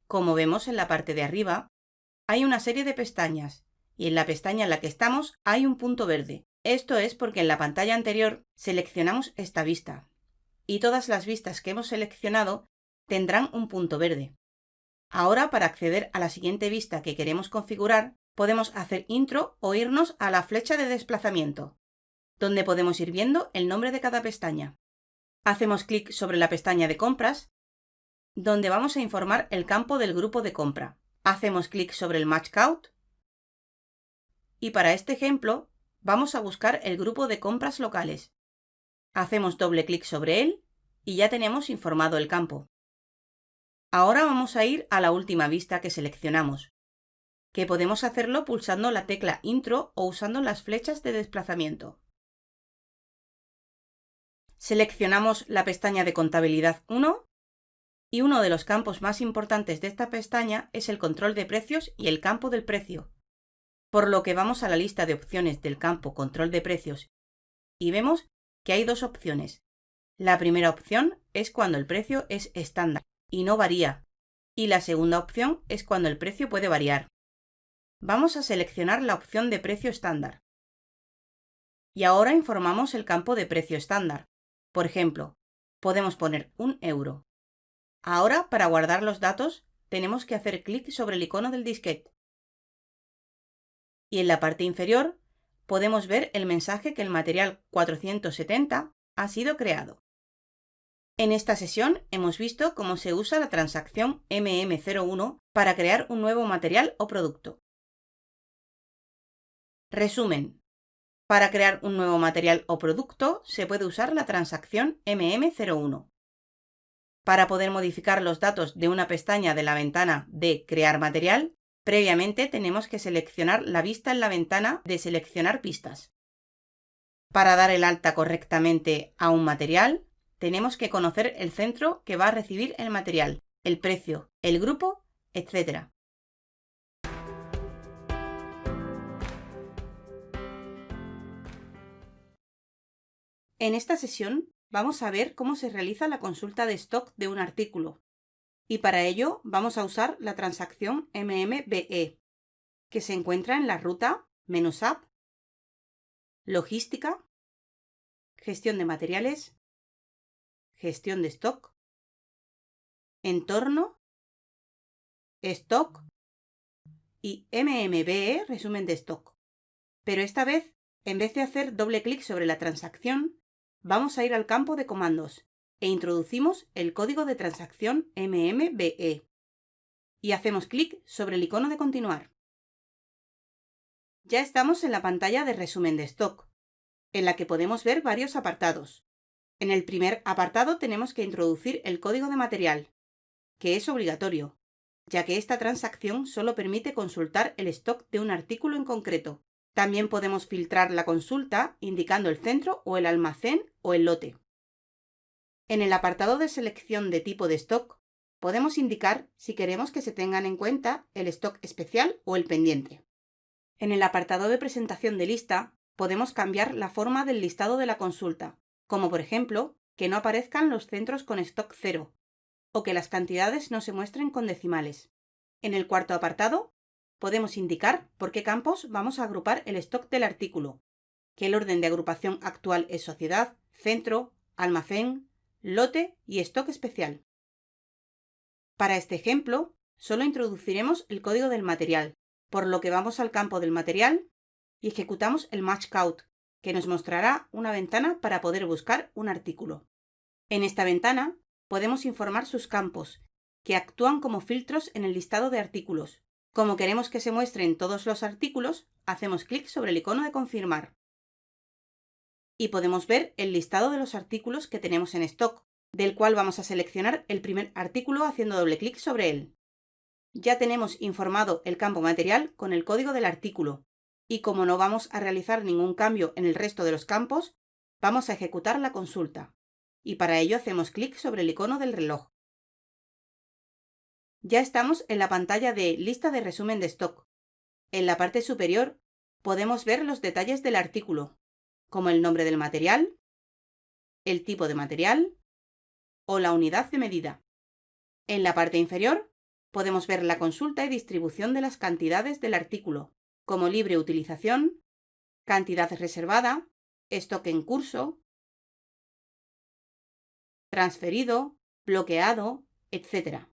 Como vemos en la parte de arriba, hay una serie de pestañas y en la pestaña en la que estamos hay un punto verde. Esto es porque en la pantalla anterior seleccionamos esta vista y todas las vistas que hemos seleccionado tendrán un punto verde. Ahora, para acceder a la siguiente vista que queremos configurar, podemos hacer intro o irnos a la flecha de desplazamiento, donde podemos ir viendo el nombre de cada pestaña. Hacemos clic sobre la pestaña de compras, donde vamos a informar el campo del grupo de compra. Hacemos clic sobre el Match Count y para este ejemplo vamos a buscar el grupo de compras locales. Hacemos doble clic sobre él y ya tenemos informado el campo. Ahora vamos a ir a la última vista que seleccionamos, que podemos hacerlo pulsando la tecla Intro o usando las flechas de desplazamiento. Seleccionamos la pestaña de Contabilidad 1 y uno de los campos más importantes de esta pestaña es el control de precios y el campo del precio, por lo que vamos a la lista de opciones del campo Control de precios y vemos que hay dos opciones. La primera opción es cuando el precio es estándar y no varía, y la segunda opción es cuando el precio puede variar. Vamos a seleccionar la opción de precio estándar. Y ahora informamos el campo de precio estándar. Por ejemplo, podemos poner 1 euro. Ahora, para guardar los datos, tenemos que hacer clic sobre el icono del disquete. Y en la parte inferior podemos ver el mensaje que el material 470 ha sido creado. En esta sesión hemos visto cómo se usa la transacción MM01 para crear un nuevo material o producto. Resumen. Para crear un nuevo material o producto se puede usar la transacción MM01. Para poder modificar los datos de una pestaña de la ventana de Crear material, previamente tenemos que seleccionar la vista en la ventana de Seleccionar pistas. Para dar el alta correctamente a un material, tenemos que conocer el centro que va a recibir el material, el precio, el grupo, etc. En esta sesión vamos a ver cómo se realiza la consulta de stock de un artículo. Y para ello vamos a usar la transacción MMBE, que se encuentra en la ruta Menús App, Logística, Gestión de materiales, Gestión de stock, Entorno, Stock y MMBE Resumen de stock. Pero esta vez, en vez de hacer doble clic sobre la transacción, vamos a ir al campo de comandos e introducimos el código de transacción MMBE y hacemos clic sobre el icono de continuar. Ya estamos en la pantalla de resumen de stock, en la que podemos ver varios apartados. En el primer apartado tenemos que introducir el código de material, que es obligatorio, ya que esta transacción solo permite consultar el stock de un artículo en concreto. También podemos filtrar la consulta indicando el centro o el almacén o el lote. En el apartado de selección de tipo de stock, podemos indicar si queremos que se tengan en cuenta el stock especial o el pendiente. En el apartado de presentación de lista, podemos cambiar la forma del listado de la consulta, como por ejemplo, que no aparezcan los centros con stock 0 o que las cantidades no se muestren con decimales. En el cuarto apartado, podemos indicar por qué campos vamos a agrupar el stock del artículo, que el orden de agrupación actual es sociedad, centro, almacén, lote y stock especial. Para este ejemplo, solo introduciremos el código del material, por lo que vamos al campo del material y ejecutamos el Match Count, que nos mostrará una ventana para poder buscar un artículo. En esta ventana podemos informar sus campos, que actúan como filtros en el listado de artículos. Como queremos que se muestren todos los artículos, hacemos clic sobre el icono de confirmar. Y podemos ver el listado de los artículos que tenemos en stock, del cual vamos a seleccionar el primer artículo haciendo doble clic sobre él. Ya tenemos informado el campo material con el código del artículo, y como no vamos a realizar ningún cambio en el resto de los campos, vamos a ejecutar la consulta, y para ello hacemos clic sobre el icono del reloj. Ya estamos en la pantalla de Lista de resumen de stock. En la parte superior podemos ver los detalles del artículo, como el nombre del material, el tipo de material o la unidad de medida. En la parte inferior podemos ver la consulta y distribución de las cantidades del artículo, como libre utilización, cantidad reservada, stock en curso, transferido, bloqueado, etc.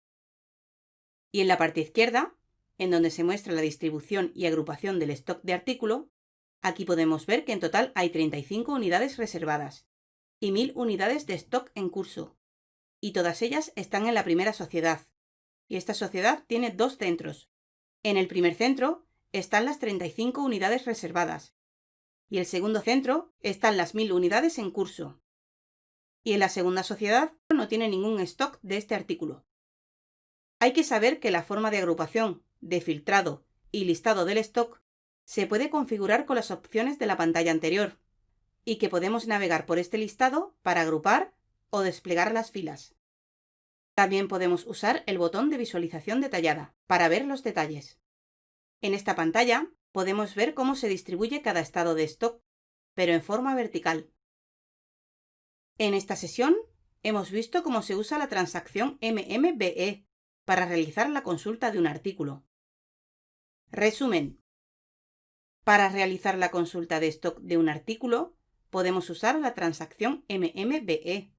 Y en la parte izquierda, en donde se muestra la distribución y agrupación del stock de artículo, aquí podemos ver que en total hay 35 unidades reservadas y 1000 unidades de stock en curso, y todas ellas están en la primera sociedad. Y esta sociedad tiene dos centros. En el primer centro están las 35 unidades reservadas, y el segundo centro están las 1000 unidades en curso. Y en la segunda sociedad no tiene ningún stock de este artículo. Hay que saber que la forma de agrupación, de filtrado y listado del stock se puede configurar con las opciones de la pantalla anterior, y que podemos navegar por este listado para agrupar o desplegar las filas. También podemos usar el botón de visualización detallada para ver los detalles. En esta pantalla podemos ver cómo se distribuye cada estado de stock, pero en forma vertical. En esta sesión hemos visto cómo se usa la transacción MMBE para realizar la consulta de un artículo. Resumen. Para realizar la consulta de stock de un artículo, podemos usar la transacción MMBE,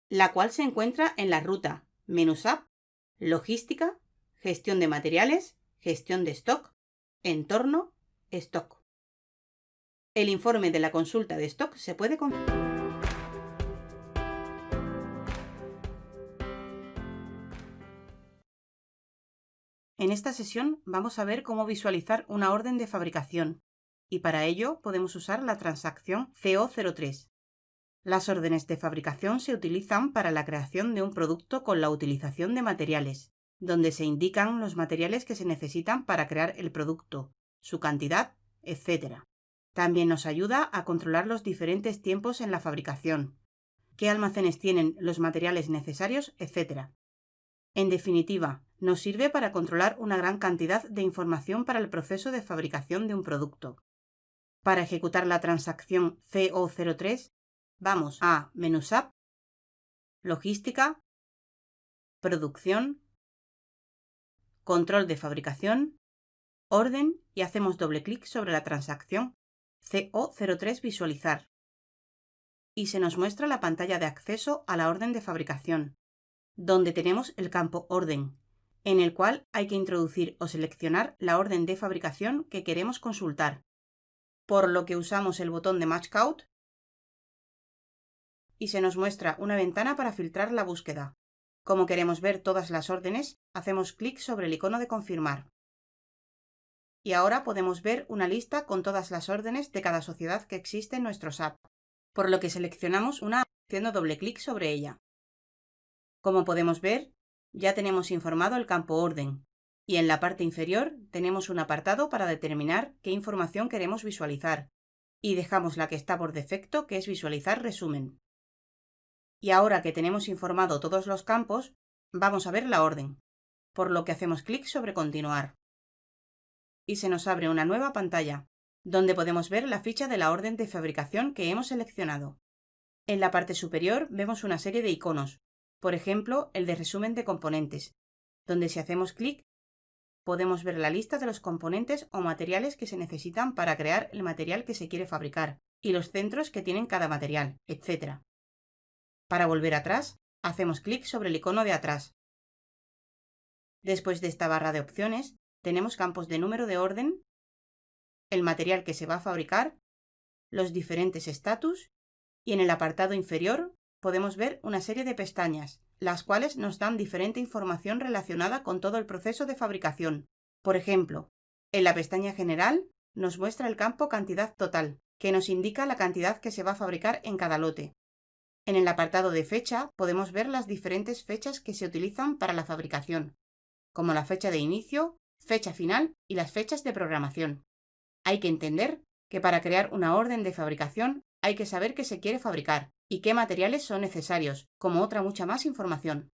la cual se encuentra en la ruta Menús App, Logística, Gestión de materiales, Gestión de stock, Entorno, Stock. El informe de la consulta de stock se puede configurar. En esta sesión vamos a ver cómo visualizar una orden de fabricación, y para ello podemos usar la transacción CO03. Las órdenes de fabricación se utilizan para la creación de un producto con la utilización de materiales, donde se indican los materiales que se necesitan para crear el producto, su cantidad, etc. También nos ayuda a controlar los diferentes tiempos en la fabricación, qué almacenes tienen los materiales necesarios, etc. En definitiva, nos sirve para controlar una gran cantidad de información para el proceso de fabricación de un producto. Para ejecutar la transacción CO03, vamos a Menús App, Logística, Producción, Control de fabricación, Orden y hacemos doble clic sobre la transacción CO03 Visualizar. Y se nos muestra la pantalla de acceso a la orden de fabricación, donde tenemos el campo Orden, en el cual hay que introducir o seleccionar la orden de fabricación que queremos consultar, por lo que usamos el botón de Match Count y se nos muestra una ventana para filtrar la búsqueda. Como queremos ver todas las órdenes, hacemos clic sobre el icono de confirmar. Y ahora podemos ver una lista con todas las órdenes de cada sociedad que existe en nuestro SAP, por lo que seleccionamos una haciendo doble clic sobre ella. Como podemos ver, ya tenemos informado el campo Orden, y en la parte inferior tenemos un apartado para determinar qué información queremos visualizar, y dejamos la que está por defecto, que es Visualizar resumen. Y ahora que tenemos informado todos los campos, vamos a ver la orden, por lo que hacemos clic sobre Continuar. Y se nos abre una nueva pantalla, donde podemos ver la ficha de la orden de fabricación que hemos seleccionado. En la parte superior vemos una serie de iconos, por ejemplo, el de resumen de componentes, donde si hacemos clic, podemos ver la lista de los componentes o materiales que se necesitan para crear el material que se quiere fabricar, y los centros que tienen cada material, etc. Para volver atrás, hacemos clic sobre el icono de atrás. Después de esta barra de opciones, tenemos campos de número de orden, el material que se va a fabricar, los diferentes estatus y en el apartado inferior podemos ver una serie de pestañas, las cuales nos dan diferente información relacionada con todo el proceso de fabricación. Por ejemplo, en la pestaña General nos muestra el campo Cantidad Total, que nos indica la cantidad que se va a fabricar en cada lote. En el apartado de fecha podemos ver las diferentes fechas que se utilizan para la fabricación, como la fecha de inicio, fecha final y las fechas de programación. Hay que entender que para crear una orden de fabricación hay que saber qué se quiere fabricar y qué materiales son necesarios, como otra mucha más información.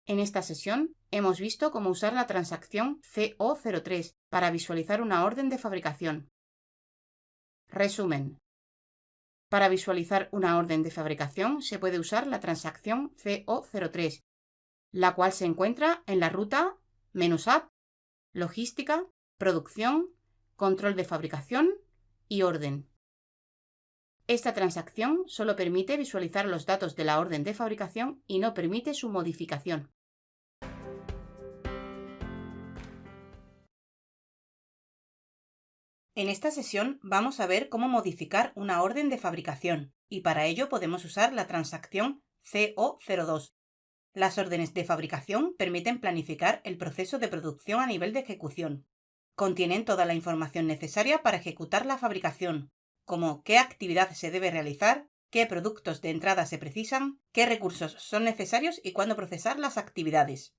En esta sesión hemos visto cómo usar la transacción CO03 para visualizar una orden de fabricación. Resumen. Para visualizar una orden de fabricación se puede usar la transacción CO03, la cual se encuentra en la ruta Menús App, Logística, Producción, Control de fabricación y Orden. Esta transacción solo permite visualizar los datos de la orden de fabricación y no permite su modificación. En esta sesión vamos a ver cómo modificar una orden de fabricación, y para ello podemos usar la transacción CO02. Las órdenes de fabricación permiten planificar el proceso de producción a nivel de ejecución. Contienen toda la información necesaria para ejecutar la fabricación, como qué actividad se debe realizar, qué productos de entrada se precisan, qué recursos son necesarios y cuándo procesar las actividades.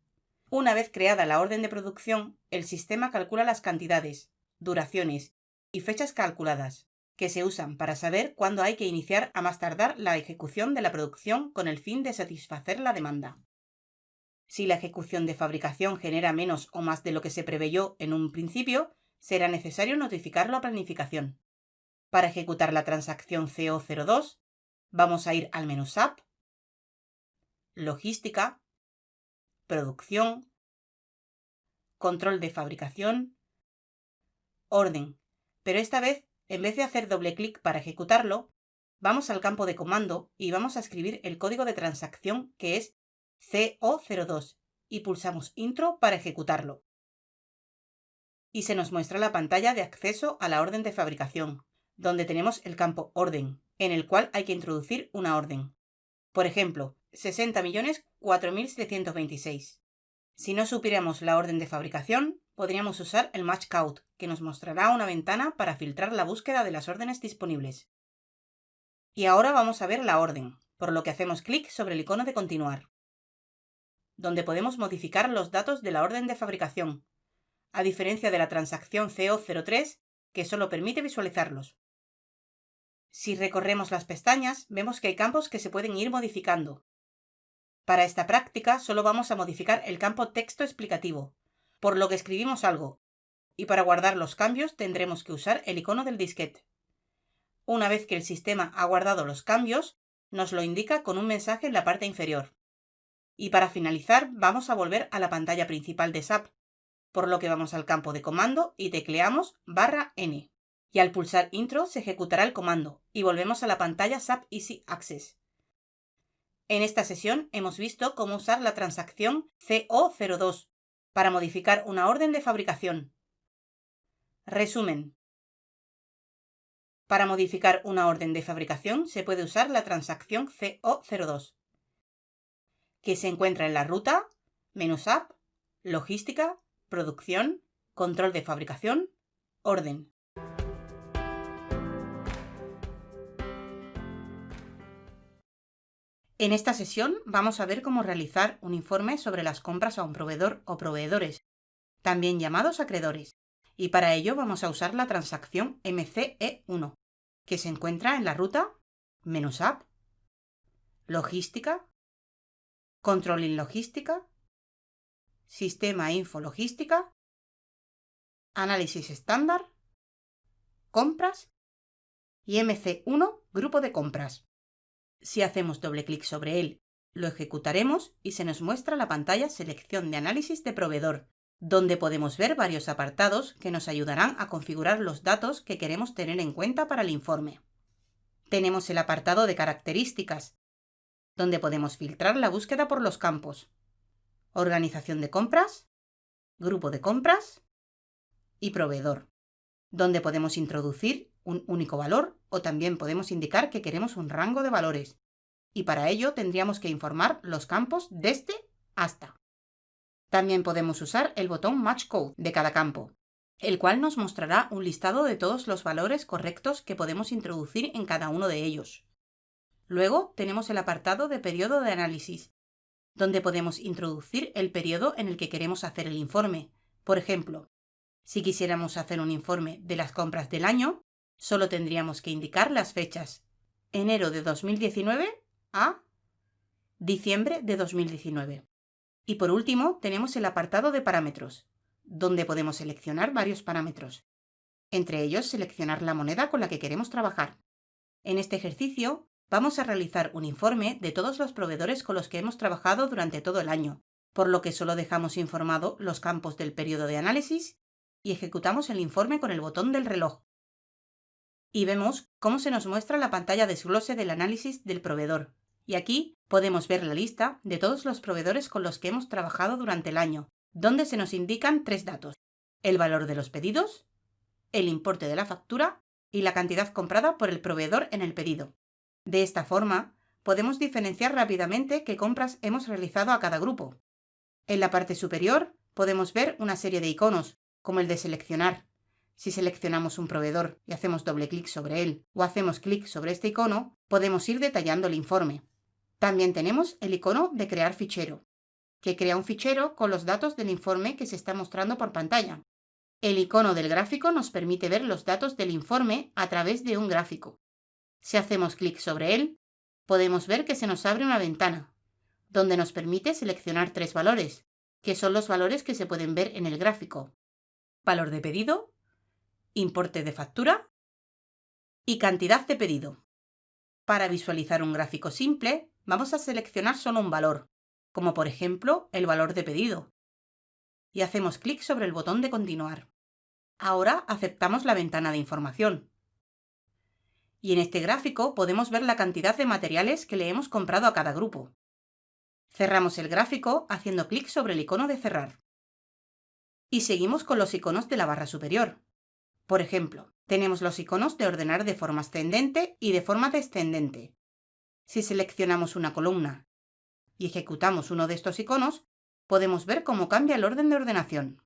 Una vez creada la orden de producción, el sistema calcula las cantidades, duraciones y fechas calculadas, que se usan para saber cuándo hay que iniciar a más tardar la ejecución de la producción con el fin de satisfacer la demanda. Si la ejecución de fabricación genera menos o más de lo que se preveyó en un principio, será necesario notificarlo a planificación. Para ejecutar la transacción CO02, vamos a ir al menú SAP, Logística, Producción, Control de fabricación, Orden. Pero esta vez, en vez de hacer doble clic para ejecutarlo, vamos al campo de comando y vamos a escribir el código de transacción que es CO02 y pulsamos Intro para ejecutarlo. Y se nos muestra la pantalla de acceso a la orden de fabricación, donde tenemos el campo Orden, en el cual hay que introducir una orden. Por ejemplo, 60.004.726. Si no supiéramos la orden de fabricación, podríamos usar el Match Count, que nos mostrará una ventana para filtrar la búsqueda de las órdenes disponibles. Y ahora vamos a ver la orden, por lo que hacemos clic sobre el icono de continuar, donde podemos modificar los datos de la orden de fabricación, a diferencia de la transacción CO03, que solo permite visualizarlos. Si recorremos las pestañas, vemos que hay campos que se pueden ir modificando. Para esta práctica solo vamos a modificar el campo texto explicativo, por lo que escribimos algo, y para guardar los cambios tendremos que usar el icono del disquete. Una vez que el sistema ha guardado los cambios, nos lo indica con un mensaje en la parte inferior. Y para finalizar, vamos a volver a la pantalla principal de SAP, por lo que vamos al campo de comando y tecleamos /N. Y al pulsar Intro se ejecutará el comando y volvemos a la pantalla SAP Easy Access. En esta sesión hemos visto cómo usar la transacción CO02 para modificar una orden de fabricación. Resumen. Para modificar una orden de fabricación se puede usar la transacción CO02, que se encuentra en la ruta, menú SAP, Logística, Producción, Control de fabricación, Orden. En esta sesión vamos a ver cómo realizar un informe sobre las compras a un proveedor o proveedores, también llamados acreedores, y para ello vamos a usar la transacción MCE1, que se encuentra en la ruta, menú SAP, Logística, Controlling Logística, Sistema Info Logística, Análisis estándar, Compras y MC1 Grupo de compras. Si hacemos doble clic sobre él, lo ejecutaremos y se nos muestra la pantalla Selección de análisis de proveedor, donde podemos ver varios apartados que nos ayudarán a configurar los datos que queremos tener en cuenta para el informe. Tenemos el apartado de características, donde podemos filtrar la búsqueda por los campos, organización de compras, grupo de compras y proveedor, donde podemos introducir un único valor o también podemos indicar que queremos un rango de valores, y para ello tendríamos que informar los campos desde hasta. También podemos usar el botón Match Code de cada campo, el cual nos mostrará un listado de todos los valores correctos que podemos introducir en cada uno de ellos. Luego tenemos el apartado de periodo de análisis, donde podemos introducir el periodo en el que queremos hacer el informe. Por ejemplo, si quisiéramos hacer un informe de las compras del año, solo tendríamos que indicar las fechas: enero de 2019 a diciembre de 2019. Y por último, tenemos el apartado de parámetros, donde podemos seleccionar varios parámetros. Entre ellos, seleccionar la moneda con la que queremos trabajar. En este ejercicio, vamos a realizar un informe de todos los proveedores con los que hemos trabajado durante todo el año, por lo que solo dejamos informado los campos del periodo de análisis y ejecutamos el informe con el botón del reloj. Y vemos cómo se nos muestra la pantalla desglose del análisis del proveedor. Y aquí podemos ver la lista de todos los proveedores con los que hemos trabajado durante el año, donde se nos indican 3 datos: el valor de los pedidos, el importe de la factura y la cantidad comprada por el proveedor en el pedido. De esta forma, podemos diferenciar rápidamente qué compras hemos realizado a cada grupo. En la parte superior podemos ver una serie de iconos, como el de seleccionar. Si seleccionamos un proveedor y hacemos doble clic sobre él o hacemos clic sobre este icono, podemos ir detallando el informe. También tenemos el icono de crear fichero, que crea un fichero con los datos del informe que se está mostrando por pantalla. El icono del gráfico nos permite ver los datos del informe a través de un gráfico. Si hacemos clic sobre él, podemos ver que se nos abre una ventana, donde nos permite seleccionar 3 valores, que son los valores que se pueden ver en el gráfico: valor de pedido, importe de factura y cantidad de pedido. Para visualizar un gráfico simple, vamos a seleccionar solo un valor, como por ejemplo el valor de pedido, y hacemos clic sobre el botón de continuar. Ahora aceptamos la ventana de información. Y en este gráfico podemos ver la cantidad de materiales que le hemos comprado a cada grupo. Cerramos el gráfico haciendo clic sobre el icono de cerrar. Y seguimos con los iconos de la barra superior. Por ejemplo, tenemos los iconos de ordenar de forma ascendente y de forma descendente. Si seleccionamos una columna y ejecutamos uno de estos iconos, podemos ver cómo cambia el orden de ordenación.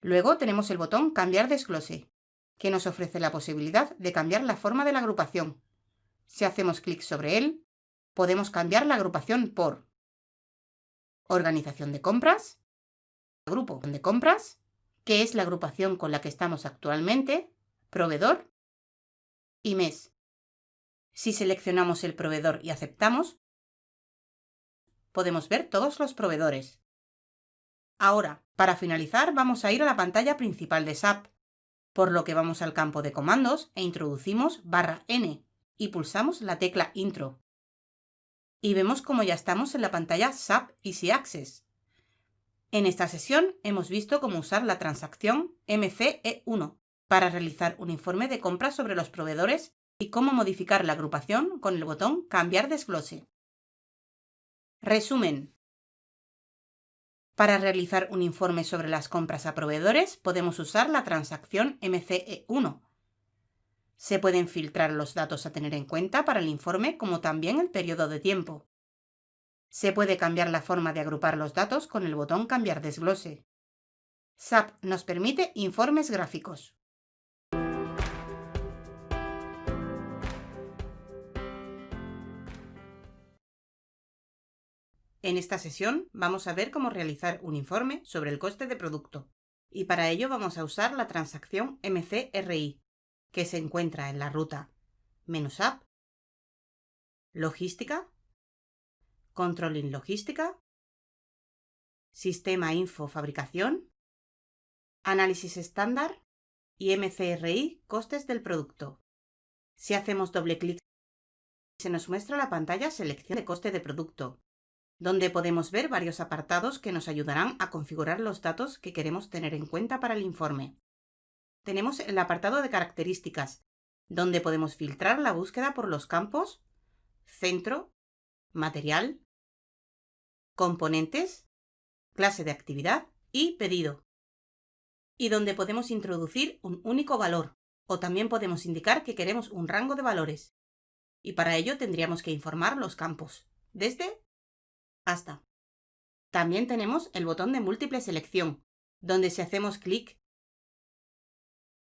Luego tenemos el botón Cambiar desglose, que nos ofrece la posibilidad de cambiar la forma de la agrupación. Si hacemos clic sobre él, podemos cambiar la agrupación por organización de compras, grupo de compras, que es la agrupación con la que estamos actualmente, proveedor y mes. Si seleccionamos el proveedor y aceptamos, podemos ver todos los proveedores. Ahora, para finalizar, vamos a ir a la pantalla principal de SAP, por lo que vamos al campo de comandos e introducimos /N y pulsamos la tecla Intro. Y vemos como ya estamos en la pantalla SAP Easy Access. En esta sesión hemos visto cómo usar la transacción MCE1 para realizar un informe de compra sobre los proveedores y cómo modificar la agrupación con el botón Cambiar desglose. Resumen. Para realizar un informe sobre las compras a proveedores podemos usar la transacción MCE1. Se pueden filtrar los datos a tener en cuenta para el informe como también el periodo de tiempo. Se puede cambiar la forma de agrupar los datos con el botón Cambiar desglose. SAP nos permite informes gráficos. En esta sesión vamos a ver cómo realizar un informe sobre el coste de producto. Y para ello vamos a usar la transacción MCRI, que se encuentra en la ruta -App, Logística, Controlling Logística, Sistema Info Fabricación, Análisis Estándar y MCRI Costes del producto. Si hacemos doble clic, se nos muestra la pantalla Selección de coste de producto, donde podemos ver varios apartados que nos ayudarán a configurar los datos que queremos tener en cuenta para el informe. Tenemos el apartado de características, donde podemos filtrar la búsqueda por los campos centro, material, componentes, clase de actividad y pedido. Y donde podemos introducir un único valor, o también podemos indicar que queremos un rango de valores. Y para ello tendríamos que informar los campos, desde hasta. También tenemos el botón de múltiple selección, donde si hacemos clic,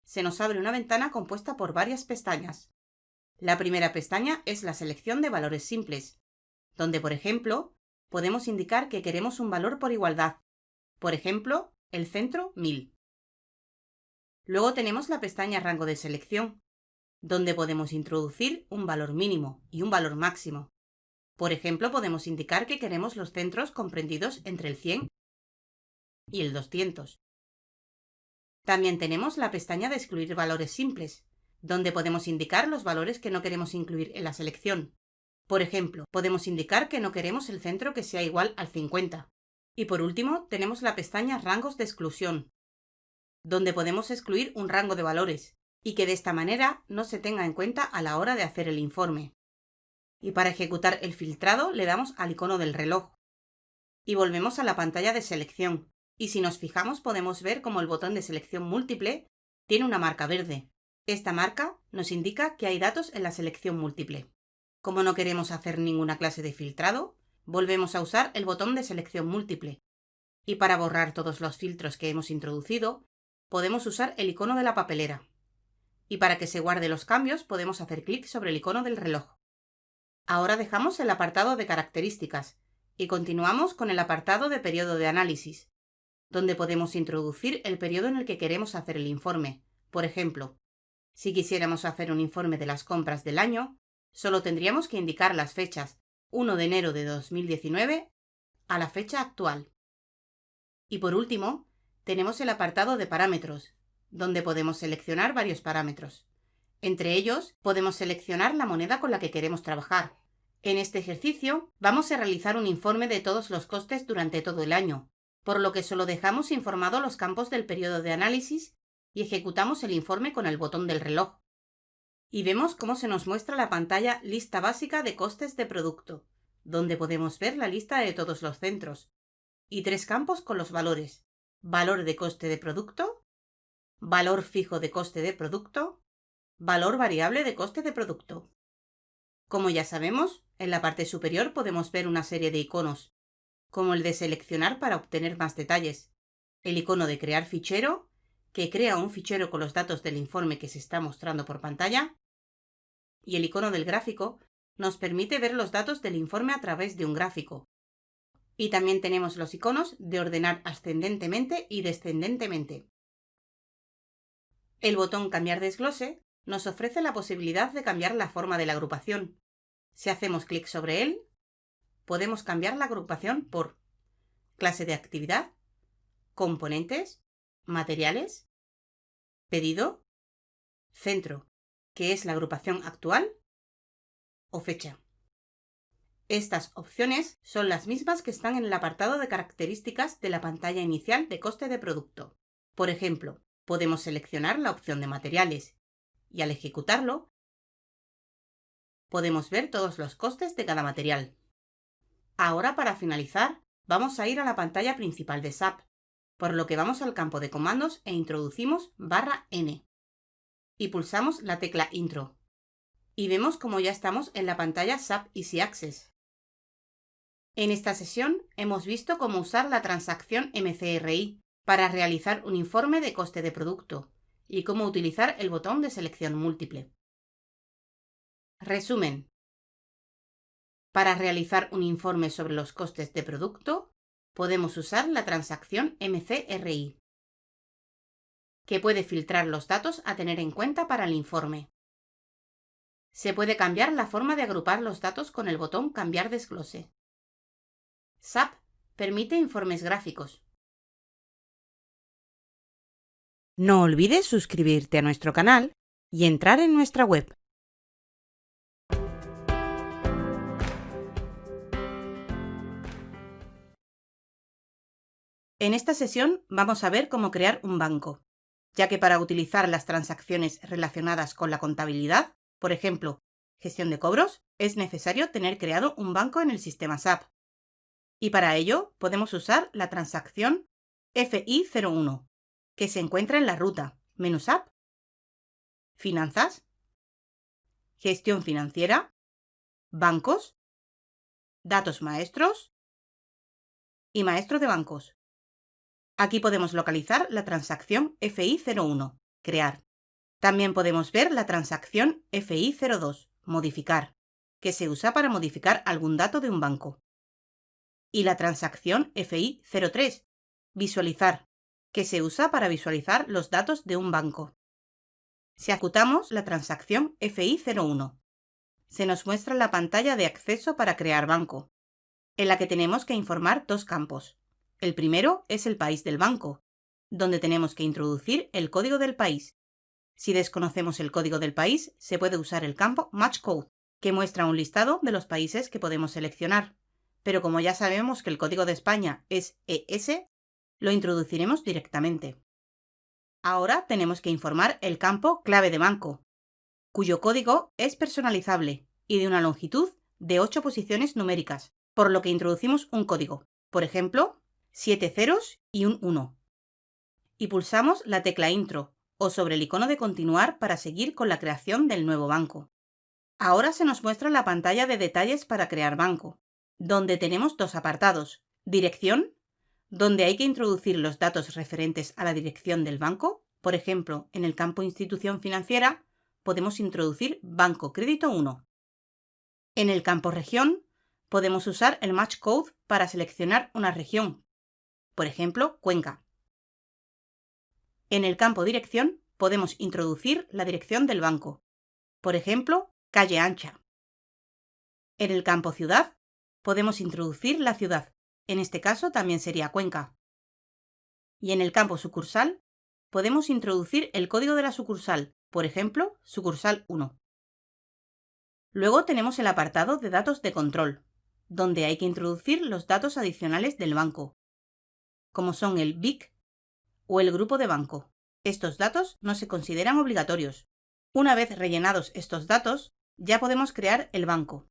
se nos abre una ventana compuesta por varias pestañas. La primera pestaña es la selección de valores simples, donde, por ejemplo, podemos indicar que queremos un valor por igualdad. Por ejemplo, el centro 1000. Luego tenemos la pestaña Rango de selección, donde podemos introducir un valor mínimo y un valor máximo. Por ejemplo, podemos indicar que queremos los centros comprendidos entre el 100 y el 200. También tenemos la pestaña de Excluir valores simples, donde podemos indicar los valores que no queremos incluir en la selección. Por ejemplo, podemos indicar que no queremos el centro que sea igual al 50. Y por último, tenemos la pestaña Rangos de exclusión, donde podemos excluir un rango de valores, y que de esta manera no se tenga en cuenta a la hora de hacer el informe. Y para ejecutar el filtrado le damos al icono del reloj. Y volvemos a la pantalla de selección. Y si nos fijamos podemos ver cómo el botón de selección múltiple tiene una marca verde. Esta marca nos indica que hay datos en la selección múltiple. Como no queremos hacer ninguna clase de filtrado, volvemos a usar el botón de selección múltiple. Y para borrar todos los filtros que hemos introducido, podemos usar el icono de la papelera. Y para que se guarde los cambios podemos hacer clic sobre el icono del reloj. Ahora dejamos el apartado de características y continuamos con el apartado de periodo de análisis, donde podemos introducir el periodo en el que queremos hacer el informe. Por ejemplo, si quisiéramos hacer un informe de las compras del año, solo tendríamos que indicar las fechas 1 de enero de 2019 a la fecha actual. Y por último, tenemos el apartado de parámetros, donde podemos seleccionar varios parámetros. Entre ellos, podemos seleccionar la moneda con la que queremos trabajar. En este ejercicio, vamos a realizar un informe de todos los costes durante todo el año, por lo que solo dejamos informados los campos del periodo de análisis y ejecutamos el informe con el botón del reloj. Y vemos cómo se nos muestra la pantalla Lista básica de costes de producto, donde podemos ver la lista de todos los centros, y 3 campos con los valores: valor de coste de producto, valor fijo de coste de producto, valor variable de coste de producto. Como ya sabemos, en la parte superior podemos ver una serie de iconos, como el de seleccionar para obtener más detalles, el icono de crear fichero, que crea un fichero con los datos del informe que se está mostrando por pantalla, y el icono del gráfico nos permite ver los datos del informe a través de un gráfico. Y también tenemos los iconos de ordenar ascendentemente y descendentemente. El botón Cambiar desglose nos ofrece la posibilidad de cambiar la forma de la agrupación. Si hacemos clic sobre él, podemos cambiar la agrupación por clase de actividad, componentes, materiales, pedido, centro, que es la agrupación actual, o fecha. Estas opciones son las mismas que están en el apartado de características de la pantalla inicial de coste de producto. Por ejemplo, podemos seleccionar la opción de materiales y al ejecutarlo, podemos ver todos los costes de cada material. Ahora, para finalizar, vamos a ir a la pantalla principal de SAP, por lo que vamos al campo de comandos e introducimos /N. Y pulsamos la tecla Intro. Y vemos como ya estamos en la pantalla SAP Easy Access. En esta sesión hemos visto cómo usar la transacción MCRI para realizar un informe de coste de producto y cómo utilizar el botón de selección múltiple. Resumen. Para realizar un informe sobre los costes de producto, podemos usar la transacción MCRI, que puede filtrar los datos a tener en cuenta para el informe. Se puede cambiar la forma de agrupar los datos con el botón Cambiar desglose. SAP permite informes gráficos. No olvides suscribirte a nuestro canal y entrar en nuestra web. En esta sesión vamos a ver cómo crear un banco, ya que para utilizar las transacciones relacionadas con la contabilidad, por ejemplo, gestión de cobros, es necesario tener creado un banco en el sistema SAP. Y para ello podemos usar la transacción FI01, que se encuentra en la ruta Menú SAP, Finanzas, Gestión financiera, Bancos, Datos maestros y Maestro de bancos. Aquí podemos localizar la transacción FI01, Crear. También podemos ver la transacción FI02, Modificar, que se usa para modificar algún dato de un banco. Y la transacción FI03, Visualizar, que se usa para visualizar los datos de un banco. Si ejecutamos la transacción FI01, se nos muestra la pantalla de acceso para crear banco, en la que tenemos que informar 2 campos. El primero es el país del banco, donde tenemos que introducir el código del país. Si desconocemos el código del país, se puede usar el campo Match Code, que muestra un listado de los países que podemos seleccionar. Pero como ya sabemos que el código de España es ES, lo introduciremos directamente. Ahora tenemos que informar el campo clave de banco, cuyo código es personalizable y de una longitud de 8 posiciones numéricas, por lo que introducimos un código, por ejemplo, 7 ceros y un 1. Y pulsamos la tecla Intro o sobre el icono de continuar para seguir con la creación del nuevo banco. Ahora se nos muestra la pantalla de detalles para crear banco, donde tenemos 2 apartados: dirección, donde hay que introducir los datos referentes a la dirección del banco. Por ejemplo, en el campo Institución financiera podemos introducir Banco Crédito 1. En el campo Región podemos usar el Match Code para seleccionar una región. por ejemplo, Cuenca. En el campo Dirección podemos introducir la dirección del banco, por ejemplo, Calle Ancha. En el campo Ciudad podemos introducir la ciudad, en este caso también sería Cuenca. Y en el campo Sucursal podemos introducir el código de la sucursal, por ejemplo, sucursal 1. Luego tenemos el apartado de datos de control, donde hay que introducir los datos adicionales del banco, como son el BIC o el grupo de banco. Estos datos no se consideran obligatorios. Una vez rellenados estos datos, ya podemos crear el banco.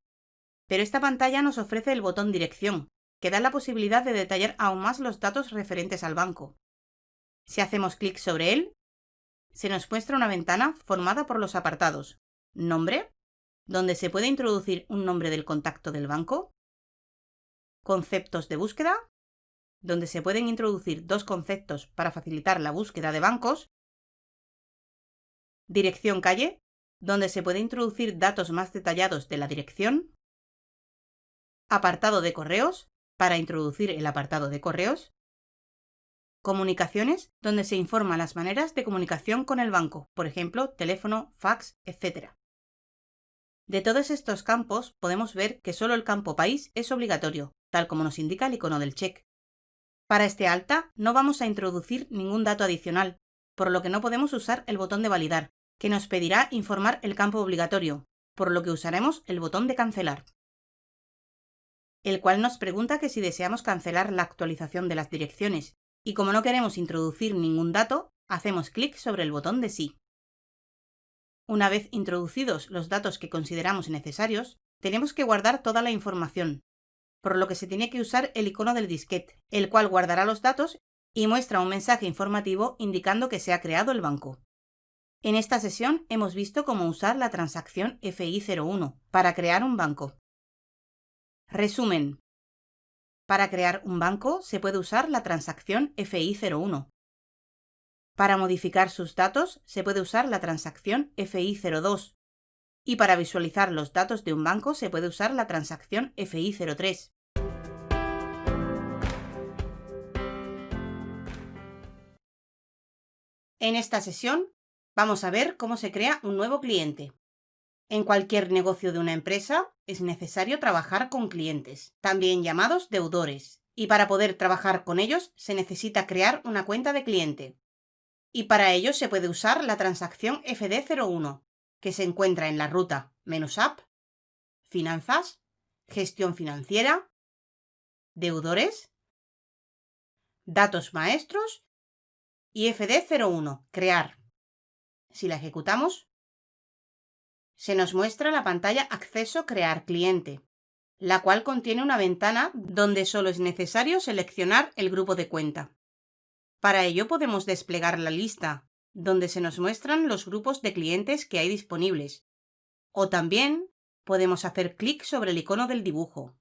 Pero esta pantalla nos ofrece el botón Dirección, que da la posibilidad de detallar aún más los datos referentes al banco. Si hacemos clic sobre él, se nos muestra una ventana formada por los apartados Nombre, donde se puede introducir un nombre del contacto del banco, Conceptos de búsqueda, donde se pueden introducir dos conceptos para facilitar la búsqueda de bancos, Dirección calle, donde se puede introducir datos más detallados de la dirección, Apartado de correos, para introducir el apartado de correos, Comunicaciones, donde se informan las maneras de comunicación con el banco, por ejemplo, teléfono, fax, etc. De todos estos campos podemos ver que solo el campo País es obligatorio, tal como nos indica el icono del check. Para este alta no vamos a introducir ningún dato adicional, por lo que no podemos usar el botón de validar, que nos pedirá informar el campo obligatorio, por lo que usaremos el botón de cancelar, el cual nos pregunta que si deseamos cancelar la actualización de las direcciones, y como no queremos introducir ningún dato, hacemos clic sobre el botón de sí. Una vez introducidos los datos que consideramos necesarios, tenemos que guardar toda la información, por lo que se tiene que usar el icono del disquete, el cual guardará los datos y muestra un mensaje informativo indicando que se ha creado el banco. En esta sesión hemos visto cómo usar la transacción FI01 para crear un banco. Resumen. Para crear un banco se puede usar la transacción FI01. Para modificar sus datos se puede usar la transacción FI02. Y para visualizar los datos de un banco se puede usar la transacción FI03. En esta sesión vamos a ver cómo se crea un nuevo cliente. En cualquier negocio de una empresa es necesario trabajar con clientes, también llamados deudores, y para poder trabajar con ellos se necesita crear una cuenta de cliente. Y para ello se puede usar la transacción FD01, que se encuentra en la ruta Menús App, Finanzas, Gestión financiera, Deudores, Datos maestros y FD01, Crear. Si la ejecutamos, se nos muestra la pantalla Acceso Crear cliente, la cual contiene una ventana donde solo es necesario seleccionar el grupo de cuenta. Para ello podemos desplegar la lista, donde se nos muestran los grupos de clientes que hay disponibles. O también podemos hacer clic sobre el icono del dibujo,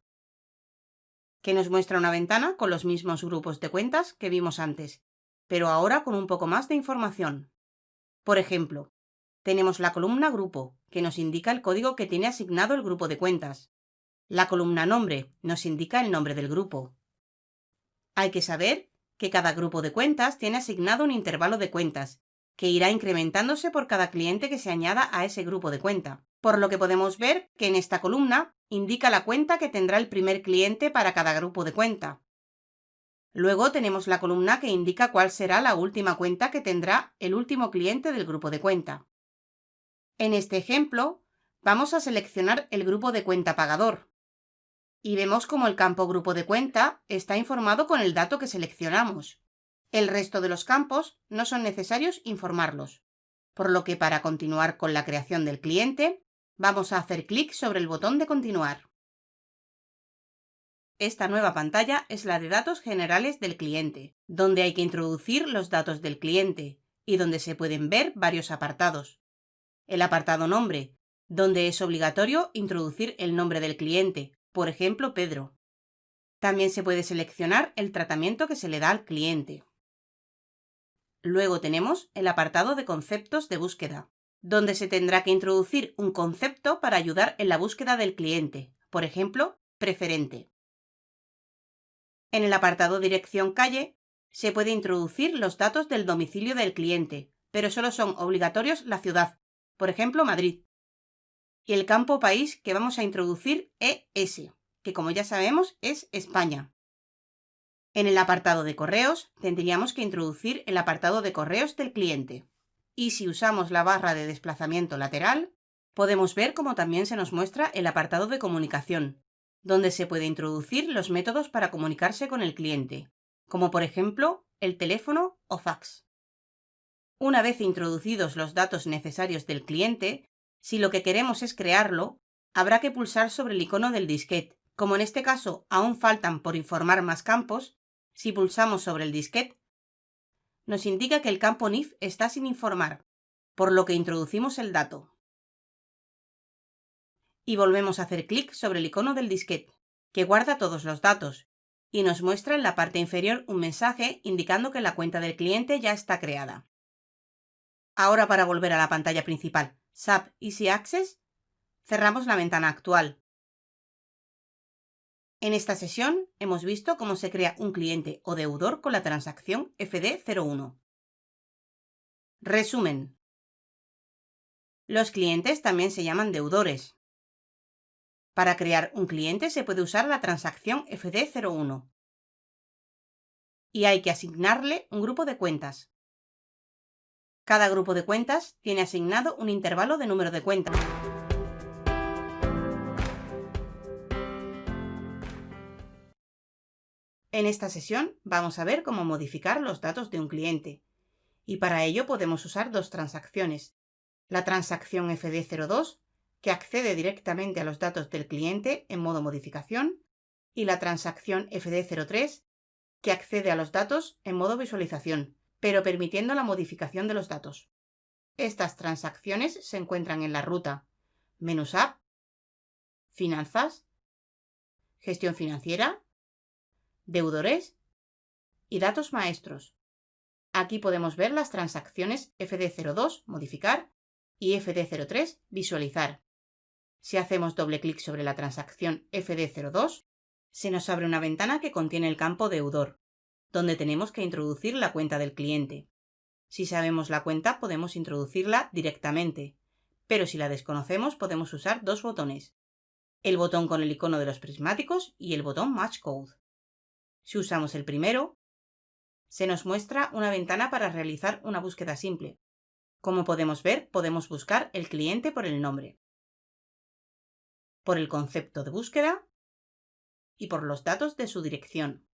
que nos muestra una ventana con los mismos grupos de cuentas que vimos antes, pero ahora con un poco más de información. Por ejemplo, tenemos la columna Grupo, que nos indica el código que tiene asignado el grupo de cuentas. La columna Nombre nos indica el nombre del grupo. Hay que saber que cada grupo de cuentas tiene asignado un intervalo de cuentas, que irá incrementándose por cada cliente que se añada a ese grupo de cuenta, por lo que podemos ver que en esta columna indica la cuenta que tendrá el primer cliente para cada grupo de cuenta. Luego tenemos la columna que indica cuál será la última cuenta que tendrá el último cliente del grupo de cuenta. En este ejemplo, vamos a seleccionar el grupo de cuenta pagador. Y vemos como el campo grupo de cuenta está informado con el dato que seleccionamos. El resto de los campos no son necesarios informarlos, por lo que para continuar con la creación del cliente, vamos a hacer clic sobre el botón de continuar. Esta nueva pantalla es la de datos generales del cliente, donde hay que introducir los datos del cliente y donde se pueden ver varios apartados. El apartado Nombre, donde es obligatorio introducir el nombre del cliente, por ejemplo, Pedro. También se puede seleccionar el tratamiento que se le da al cliente. Luego tenemos el apartado de conceptos de búsqueda, donde se tendrá que introducir un concepto para ayudar en la búsqueda del cliente, por ejemplo, preferente. En el apartado Dirección calle se puede introducir los datos del domicilio del cliente, pero solo son obligatorios la ciudad, por ejemplo Madrid. Y el campo país que vamos a introducir ES, que como ya sabemos es España. En el apartado de correos tendríamos que introducir el apartado de correos del cliente. Y si usamos la barra de desplazamiento lateral, podemos ver cómo también se nos muestra el apartado de comunicación, donde se puede introducir los métodos para comunicarse con el cliente, como por ejemplo el teléfono o fax. Una vez introducidos los datos necesarios del cliente, si lo que queremos es crearlo, habrá que pulsar sobre el icono del disquete. Como en este caso aún faltan por informar más campos, si pulsamos sobre el disquete, nos indica que el campo NIF está sin informar, por lo que introducimos el dato. Y volvemos a hacer clic sobre el icono del disquete, que guarda todos los datos, y nos muestra en la parte inferior un mensaje indicando que la cuenta del cliente ya está creada. Ahora, para volver a la pantalla principal SAP Easy Access, cerramos la ventana actual. En esta sesión hemos visto cómo se crea un cliente o deudor con la transacción FD01. Resumen. Los clientes también se llaman deudores. Para crear un cliente se puede usar la transacción FD01. Y hay que asignarle un grupo de cuentas. Cada grupo de cuentas tiene asignado un intervalo de número de cuentas. En esta sesión vamos a ver cómo modificar los datos de un cliente. Y para ello podemos usar dos transacciones. La transacción FD02, que accede directamente a los datos del cliente en modo modificación, y la transacción FD03, que accede a los datos en modo visualización, pero permitiendo la modificación de los datos. Estas transacciones se encuentran en la ruta Menú SAP, Finanzas, Gestión financiera, Deudores y Datos maestros. Aquí podemos ver las transacciones FD02, modificar, y FD03, visualizar. Si hacemos doble clic sobre la transacción FD02, se nos abre una ventana que contiene el campo deudor, donde tenemos que introducir la cuenta del cliente. Si sabemos la cuenta, podemos introducirla directamente, pero si la desconocemos, podemos usar dos botones: el botón con el icono de los prismáticos y el botón Match Code. Si usamos el primero, se nos muestra una ventana para realizar una búsqueda simple. Como podemos ver, podemos buscar el cliente por el nombre, por el concepto de búsqueda y por los datos de su dirección.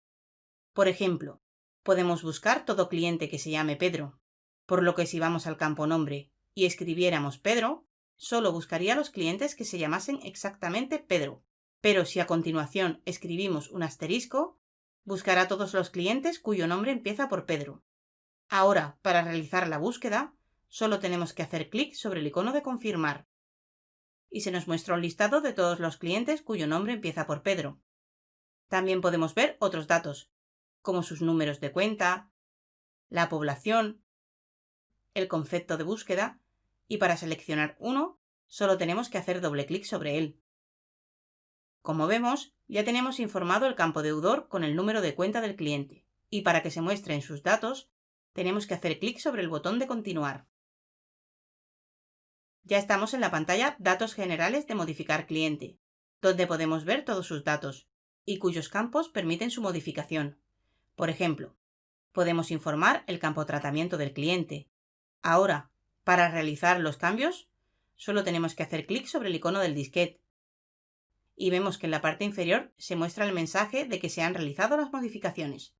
Por ejemplo, podemos buscar todo cliente que se llame Pedro, por lo que si vamos al campo nombre y escribiéramos Pedro, solo buscaría los clientes que se llamasen exactamente Pedro. Pero si a continuación escribimos un asterisco, buscará todos los clientes cuyo nombre empieza por Pedro. Ahora, para realizar la búsqueda, solo tenemos que hacer clic sobre el icono de confirmar. Y se nos muestra un listado de todos los clientes cuyo nombre empieza por Pedro. También podemos ver otros datos, como sus números de cuenta, la población, el concepto de búsqueda, y para seleccionar uno, solo tenemos que hacer doble clic sobre él. Como vemos, ya tenemos informado el campo deudor con el número de cuenta del cliente, y para que se muestren sus datos, tenemos que hacer clic sobre el botón de continuar. Ya estamos en la pantalla Datos generales de modificar cliente, donde podemos ver todos sus datos, y cuyos campos permiten su modificación. Por ejemplo, podemos informar el campo tratamiento del cliente. Ahora, para realizar los cambios, solo tenemos que hacer clic sobre el icono del disquete. Y vemos que en la parte inferior se muestra el mensaje de que se han realizado las modificaciones.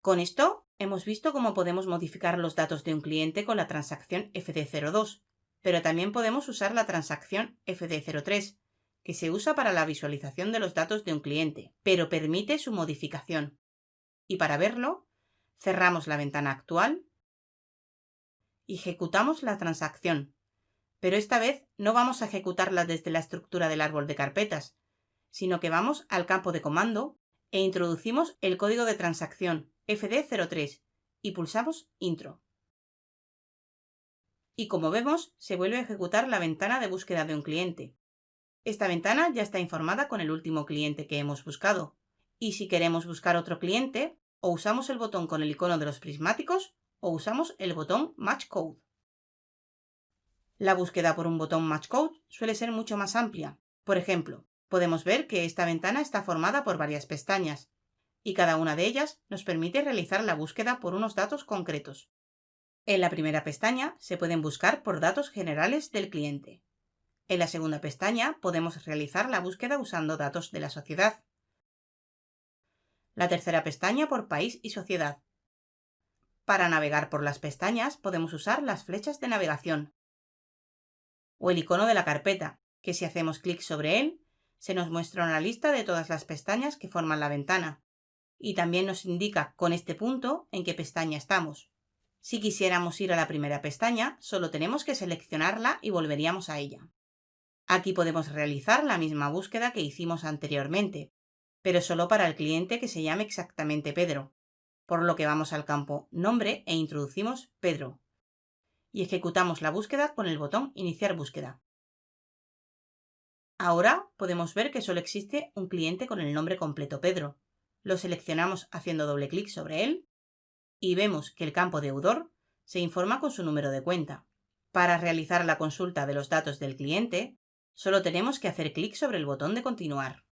Con esto, hemos visto cómo podemos modificar los datos de un cliente con la transacción FD02, pero también podemos usar la transacción FD03, que se usa para la visualización de los datos de un cliente, pero permite su modificación. Y para verlo, cerramos la ventana actual y ejecutamos la transacción. Pero esta vez no vamos a ejecutarla desde la estructura del árbol de carpetas, sino que vamos al campo de comando e introducimos el código de transacción FD03 y pulsamos Intro. Y como vemos, se vuelve a ejecutar la ventana de búsqueda de un cliente. Esta ventana ya está informada con el último cliente que hemos buscado, Y si queremos buscar otro cliente, o usamos el botón con el icono de los prismáticos o usamos el botón Match Code. La búsqueda por un botón Match Code suele ser mucho más amplia. Por ejemplo, podemos ver que esta ventana está formada por varias pestañas, y cada una de ellas nos permite realizar la búsqueda por unos datos concretos. En la primera pestaña se pueden buscar por datos generales del cliente. En la segunda pestaña podemos realizar la búsqueda usando datos de la sociedad. La tercera pestaña por país y sociedad. Para navegar por las pestañas podemos usar las flechas de navegación o el icono de la carpeta, que si hacemos clic sobre él, se nos muestra una lista de todas las pestañas que forman la ventana y también nos indica con este punto en qué pestaña estamos. Si quisiéramos ir a la primera pestaña, solo tenemos que seleccionarla y volveríamos a ella. Aquí podemos realizar la misma búsqueda que hicimos anteriormente, pero solo para el cliente que se llame exactamente Pedro, por lo que vamos al campo Nombre e introducimos Pedro, y ejecutamos la búsqueda con el botón Iniciar búsqueda. Ahora podemos ver que solo existe un cliente con el nombre completo Pedro. Lo seleccionamos haciendo doble clic sobre él y vemos que el campo deudor se informa con su número de cuenta. Para realizar la consulta de los datos del cliente, solo tenemos que hacer clic sobre el botón de Continuar.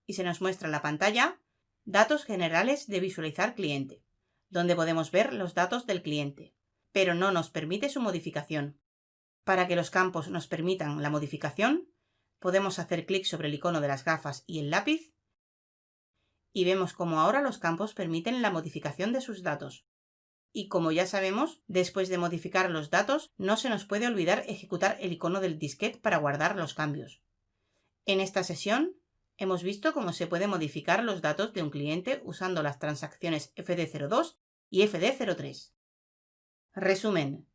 Y se nos muestra en la pantalla Datos generales de visualizar cliente, donde podemos ver los datos del cliente, pero no nos permite su modificación. Para que los campos nos permitan la modificación, podemos hacer clic sobre el icono de las gafas y el lápiz y vemos cómo ahora los campos permiten la modificación de sus datos. Y como ya sabemos, después de modificar los datos, no se nos puede olvidar ejecutar el icono del disquete para guardar los cambios. En esta sesión, hemos visto cómo se puede modificar los datos de un cliente usando las transacciones FD02 y FD03. Resumen.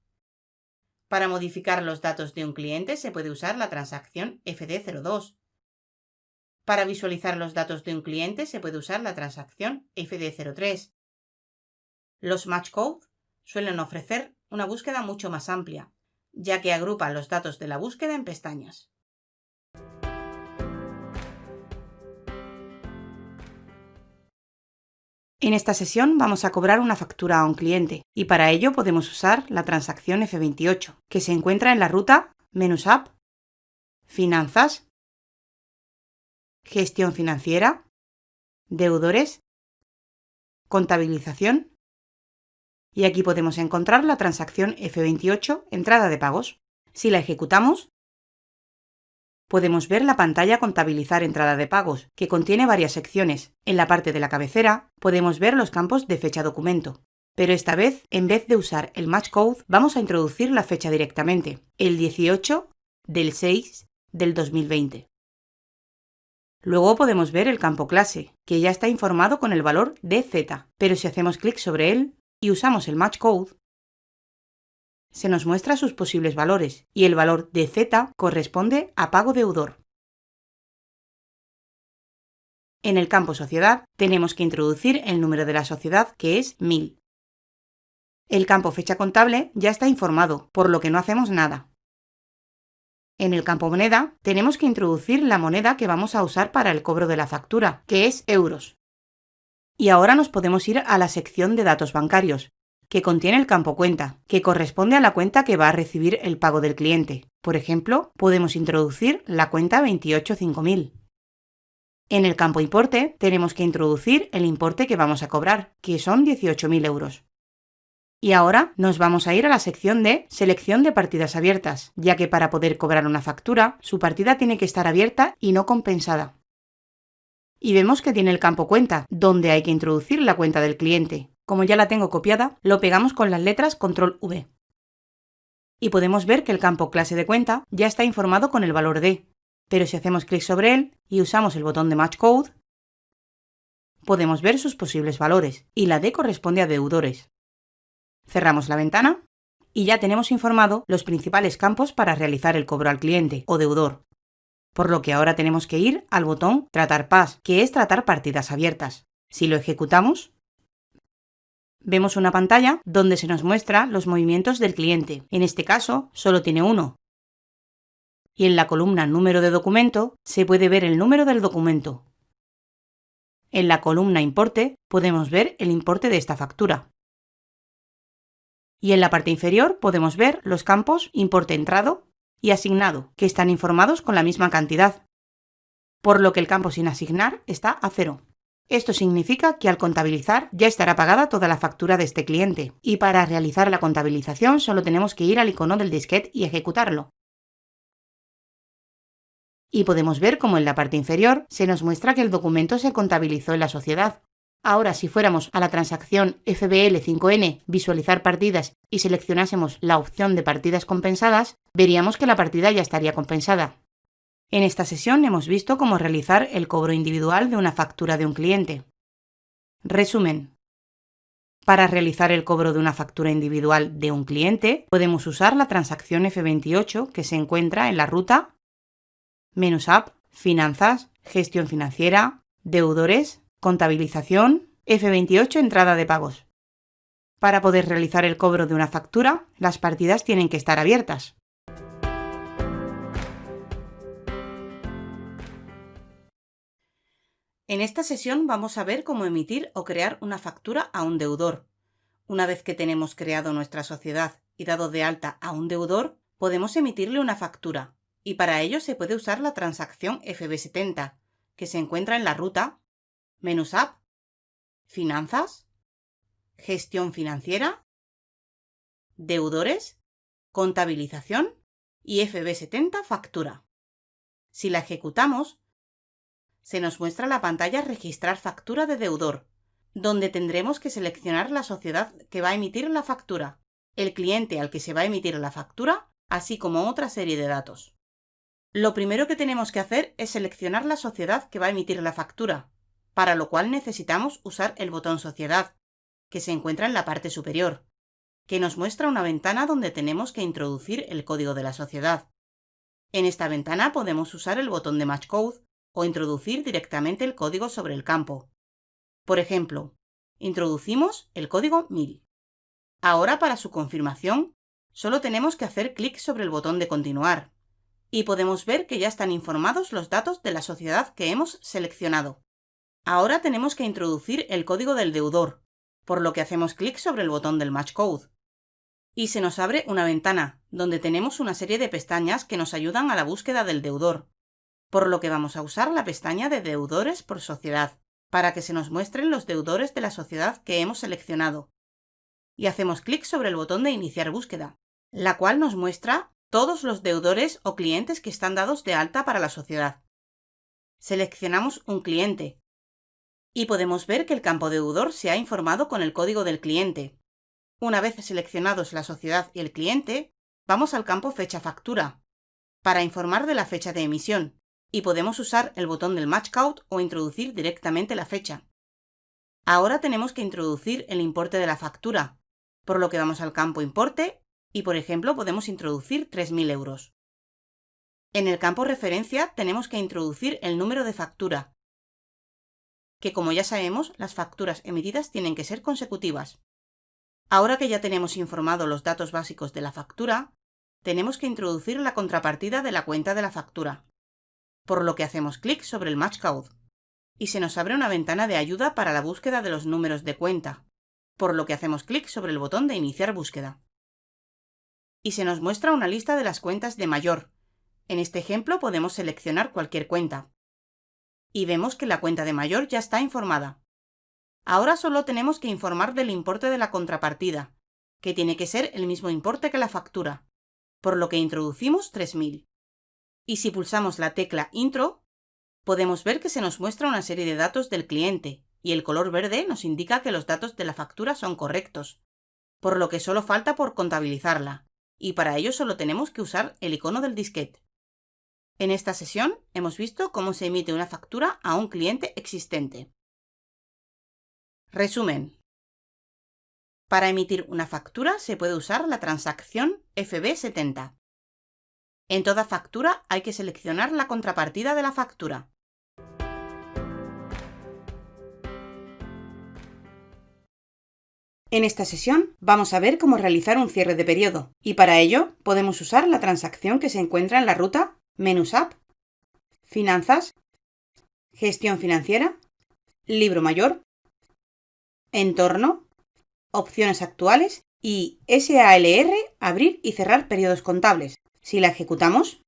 Para modificar los datos de un cliente se puede usar la transacción FD02. Para visualizar los datos de un cliente se puede usar la transacción FD03. Los Match Code suelen ofrecer una búsqueda mucho más amplia, ya que agrupan los datos de la búsqueda en pestañas. En esta sesión vamos a cobrar una factura a un cliente y para ello podemos usar la transacción F28, que se encuentra en la ruta Menús App, Finanzas, Gestión financiera, Deudores, Contabilización y aquí podemos encontrar la transacción F28, Entrada de pagos. Si la ejecutamos, podemos ver la pantalla Contabilizar entrada de pagos, que contiene varias secciones. En la parte de la cabecera podemos ver los campos de fecha documento. Pero esta vez, en vez de usar el Match Code, vamos a introducir la fecha directamente, el 18 del 6 del 2020. Luego podemos ver el campo clase, que ya está informado con el valor DZ, pero si hacemos clic sobre él y usamos el Match Code, se nos muestra sus posibles valores y el valor de Z corresponde a pago deudor. En el campo Sociedad tenemos que introducir el número de la sociedad, que es 1000. El campo Fecha contable ya está informado, por lo que no hacemos nada. En el campo Moneda tenemos que introducir la moneda que vamos a usar para el cobro de la factura, que es euros. Y ahora nos podemos ir a la sección de datos bancarios, que contiene el campo Cuenta, que corresponde a la cuenta que va a recibir el pago del cliente. Por ejemplo, podemos introducir la cuenta 285000. En el campo Importe tenemos que introducir el importe que vamos a cobrar, que son 18.000 euros. Y ahora nos vamos a ir a la sección de Selección de partidas abiertas, ya que para poder cobrar una factura, su partida tiene que estar abierta y no compensada. Y vemos que tiene el campo Cuenta, donde hay que introducir la cuenta del cliente. Como ya la tengo copiada, lo pegamos con las letras Control V. Y podemos ver que el campo Clase de cuenta ya está informado con el valor D, pero si hacemos clic sobre él y usamos el botón de Match Code, podemos ver sus posibles valores, y la D corresponde a deudores. Cerramos la ventana y ya tenemos informado los principales campos para realizar el cobro al cliente o deudor, por lo que ahora tenemos que ir al botón Tratar PAS, que es tratar partidas abiertas. Si lo ejecutamos, vemos una pantalla donde se nos muestra los movimientos del cliente. En este caso, solo tiene uno. Y en la columna Número de documento se puede ver el número del documento. En la columna Importe podemos ver el importe de esta factura. Y en la parte inferior podemos ver los campos Importe entrado y asignado, que están informados con la misma cantidad, por lo que el campo sin asignar está a 0. Esto significa que al contabilizar ya estará pagada toda la factura de este cliente, y para realizar la contabilización solo tenemos que ir al icono del disquete y ejecutarlo. Y podemos ver cómo en la parte inferior se nos muestra que el documento se contabilizó en la sociedad. Ahora, si fuéramos a la transacción FBL5N, visualizar partidas, y seleccionásemos la opción de partidas compensadas, veríamos que la partida ya estaría compensada. En esta sesión hemos visto cómo realizar el cobro individual de una factura de un cliente. Resumen. Para realizar el cobro de una factura individual de un cliente, podemos usar la transacción F28 que se encuentra en la ruta Menús App, Finanzas, Gestión financiera, Deudores, Contabilización, F28 Entrada de pagos. Para poder realizar el cobro de una factura, las partidas tienen que estar abiertas. En esta sesión vamos a ver cómo emitir o crear una factura a un deudor. Una vez que tenemos creado nuestra sociedad y dado de alta a un deudor, podemos emitirle una factura, y para ello se puede usar la transacción FB70, que se encuentra en la ruta Menús App, Finanzas, Gestión financiera, Deudores, Contabilización y FB70 Factura. Si la ejecutamos, se nos muestra la pantalla Registrar factura de deudor, donde tendremos que seleccionar la sociedad que va a emitir la factura, el cliente al que se va a emitir la factura, así como otra serie de datos. Lo primero que tenemos que hacer es seleccionar la sociedad que va a emitir la factura, para lo cual necesitamos usar el botón Sociedad, que se encuentra en la parte superior, que nos muestra una ventana donde tenemos que introducir el código de la sociedad. En esta ventana podemos usar el botón de Match Code o introducir directamente el código sobre el campo. Por ejemplo, introducimos el código 1000. Ahora, para su confirmación, solo tenemos que hacer clic sobre el botón de Continuar, y podemos ver que ya están informados los datos de la sociedad que hemos seleccionado. Ahora tenemos que introducir el código del deudor, por lo que hacemos clic sobre el botón del Match Code. Y se nos abre una ventana, donde tenemos una serie de pestañas que nos ayudan a la búsqueda del deudor, por lo que vamos a usar la pestaña de Deudores por sociedad, para que se nos muestren los deudores de la sociedad que hemos seleccionado. Y hacemos clic sobre el botón de Iniciar búsqueda, la cual nos muestra todos los deudores o clientes que están dados de alta para la sociedad. Seleccionamos un cliente, y podemos ver que el campo deudor se ha informado con el código del cliente. Una vez seleccionados la sociedad y el cliente, vamos al campo Fecha factura, para informar de la fecha de emisión, y podemos usar el botón del Match Code o introducir directamente la fecha. Ahora tenemos que introducir el importe de la factura, por lo que vamos al campo Importe y, por ejemplo, podemos introducir 3.000 euros. En el campo Referencia tenemos que introducir el número de factura, que como ya sabemos, las facturas emitidas tienen que ser consecutivas. Ahora que ya tenemos informado los datos básicos de la factura, tenemos que introducir la contrapartida de la cuenta de la factura, por lo que hacemos clic sobre el Match Code, y se nos abre una ventana de ayuda para la búsqueda de los números de cuenta, por lo que hacemos clic sobre el botón de Iniciar búsqueda. Y se nos muestra una lista de las cuentas de mayor. En este ejemplo podemos seleccionar cualquier cuenta. Y vemos que la cuenta de mayor ya está informada. Ahora solo tenemos que informar del importe de la contrapartida, que tiene que ser el mismo importe que la factura, por lo que introducimos 3.000. Y si pulsamos la tecla Intro, podemos ver que se nos muestra una serie de datos del cliente, y el color verde nos indica que los datos de la factura son correctos, por lo que solo falta por contabilizarla, y para ello solo tenemos que usar el icono del disquete. En esta sesión hemos visto cómo se emite una factura a un cliente existente. Resumen. Para emitir una factura se puede usar la transacción FB70. En toda factura hay que seleccionar la contrapartida de la factura. En esta sesión vamos a ver cómo realizar un cierre de periodo, y para ello podemos usar la transacción que se encuentra en la ruta Menús App, Finanzas, Gestión financiera, libro mayor, entorno, opciones actuales y SALR, abrir y cerrar periodos contables. Si la ejecutamos,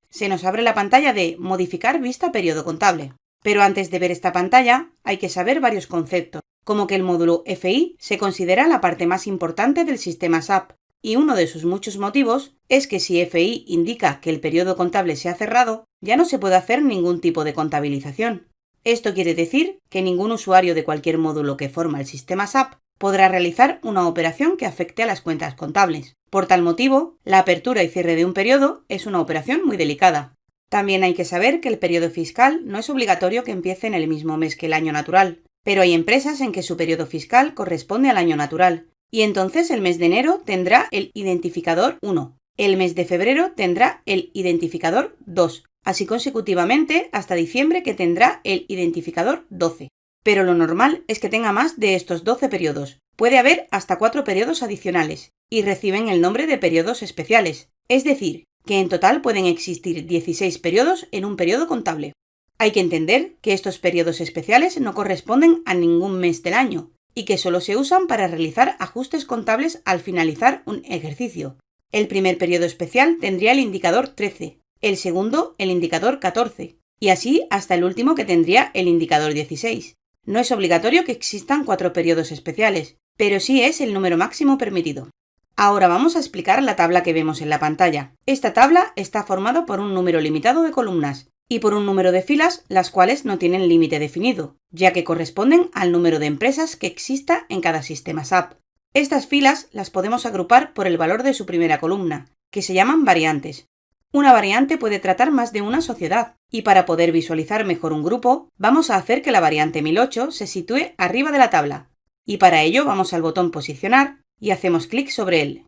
se nos abre la pantalla de modificar vista periodo contable. Pero antes de ver esta pantalla, hay que saber varios conceptos, como que el módulo FI se considera la parte más importante del sistema SAP, y uno de sus muchos motivos es que si FI indica que el periodo contable se ha cerrado, ya no se puede hacer ningún tipo de contabilización. Esto quiere decir que ningún usuario de cualquier módulo que forma el sistema SAP podrá realizar una operación que afecte a las cuentas contables. Por tal motivo, la apertura y cierre de un periodo es una operación muy delicada. También hay que saber que el periodo fiscal no es obligatorio que empiece en el mismo mes que el año natural, pero hay empresas en que su periodo fiscal corresponde al año natural, y entonces el mes de enero tendrá el identificador 1, el mes de febrero tendrá el identificador 2, así consecutivamente hasta diciembre, que tendrá el identificador 12. Pero lo normal es que tenga más de estos 12 periodos. Puede haber hasta 4 periodos adicionales, y reciben el nombre de periodos especiales, es decir, que en total pueden existir 16 periodos en un periodo contable. Hay que entender que estos periodos especiales no corresponden a ningún mes del año, y que solo se usan para realizar ajustes contables al finalizar un ejercicio. El primer periodo especial tendría el indicador 13, el segundo el indicador 14, y así hasta el último, que tendría el indicador 16. No es obligatorio que existan 4 periodos especiales, pero sí es el número máximo permitido. Ahora vamos a explicar la tabla que vemos en la pantalla. Esta tabla está formada por un número limitado de columnas y por un número de filas, las cuales no tienen límite definido, ya que corresponden al número de empresas que exista en cada sistema SAP. Estas filas las podemos agrupar por el valor de su primera columna, que se llaman variantes. Una variante puede tratar más de una sociedad, y para poder visualizar mejor un grupo, vamos a hacer que la variante 1008 se sitúe arriba de la tabla, y para ello vamos al botón Posicionar y hacemos clic sobre él.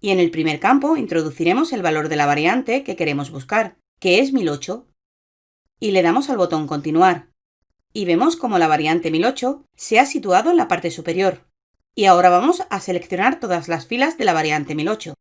Y en el primer campo introduciremos el valor de la variante que queremos buscar, que es 1008, y le damos al botón Continuar. Y vemos como la variante 1008 se ha situado en la parte superior. Y ahora vamos a seleccionar todas las filas de la variante 1008.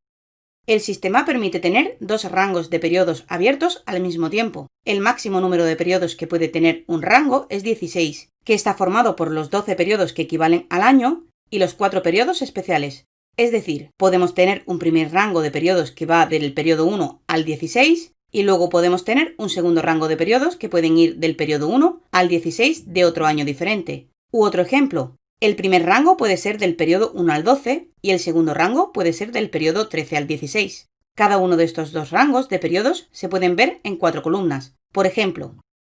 El sistema permite tener 2 rangos de periodos abiertos al mismo tiempo. El máximo número de periodos que puede tener un rango es 16, que está formado por los 12 periodos que equivalen al año y los 4 periodos especiales. Es decir, podemos tener un primer rango de periodos que va del periodo 1 al 16 y luego podemos tener un segundo rango de periodos que pueden ir del periodo 1 al 16 de otro año diferente. U otro ejemplo, el primer rango puede ser del periodo 1 al 12 y el segundo rango puede ser del periodo 13 al 16. Cada uno de estos 2 rangos de periodos se pueden ver en 4 columnas. Por ejemplo,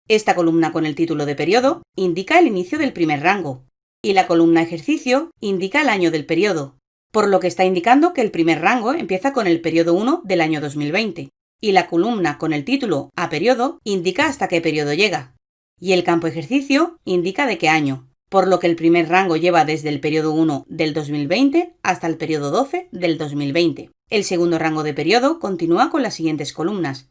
esta columna con el título de periodo indica el inicio del primer rango y la columna ejercicio indica el año del periodo, por lo que está indicando que el primer rango empieza con el periodo 1 del año 2020 y la columna con el título a periodo indica hasta qué periodo llega y el campo ejercicio indica de qué año, por lo que el primer rango lleva desde el periodo 1 del 2020 hasta el periodo 12 del 2020. El segundo rango de periodo continúa con las siguientes columnas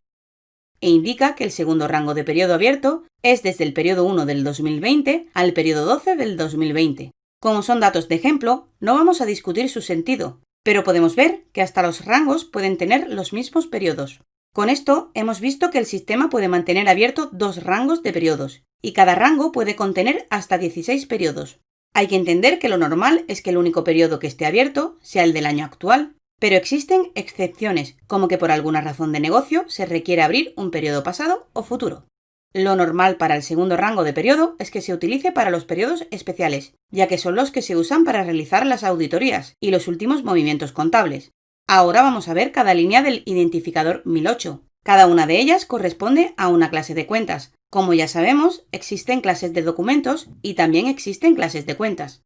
e indica que el segundo rango de periodo abierto es desde el periodo 1 del 2020 al periodo 12 del 2020. Como son datos de ejemplo, no vamos a discutir su sentido, pero podemos ver que hasta los rangos pueden tener los mismos periodos. Con esto hemos visto que el sistema puede mantener abierto 2 rangos de periodos, y cada rango puede contener hasta 16 periodos. Hay que entender que lo normal es que el único periodo que esté abierto sea el del año actual, pero existen excepciones, como que por alguna razón de negocio se requiere abrir un periodo pasado o futuro. Lo normal para el segundo rango de periodo es que se utilice para los periodos especiales, ya que son los que se usan para realizar las auditorías y los últimos movimientos contables. Ahora vamos a ver cada línea del identificador 1008. Cada una de ellas corresponde a una clase de cuentas. Como ya sabemos, existen clases de documentos y también existen clases de cuentas.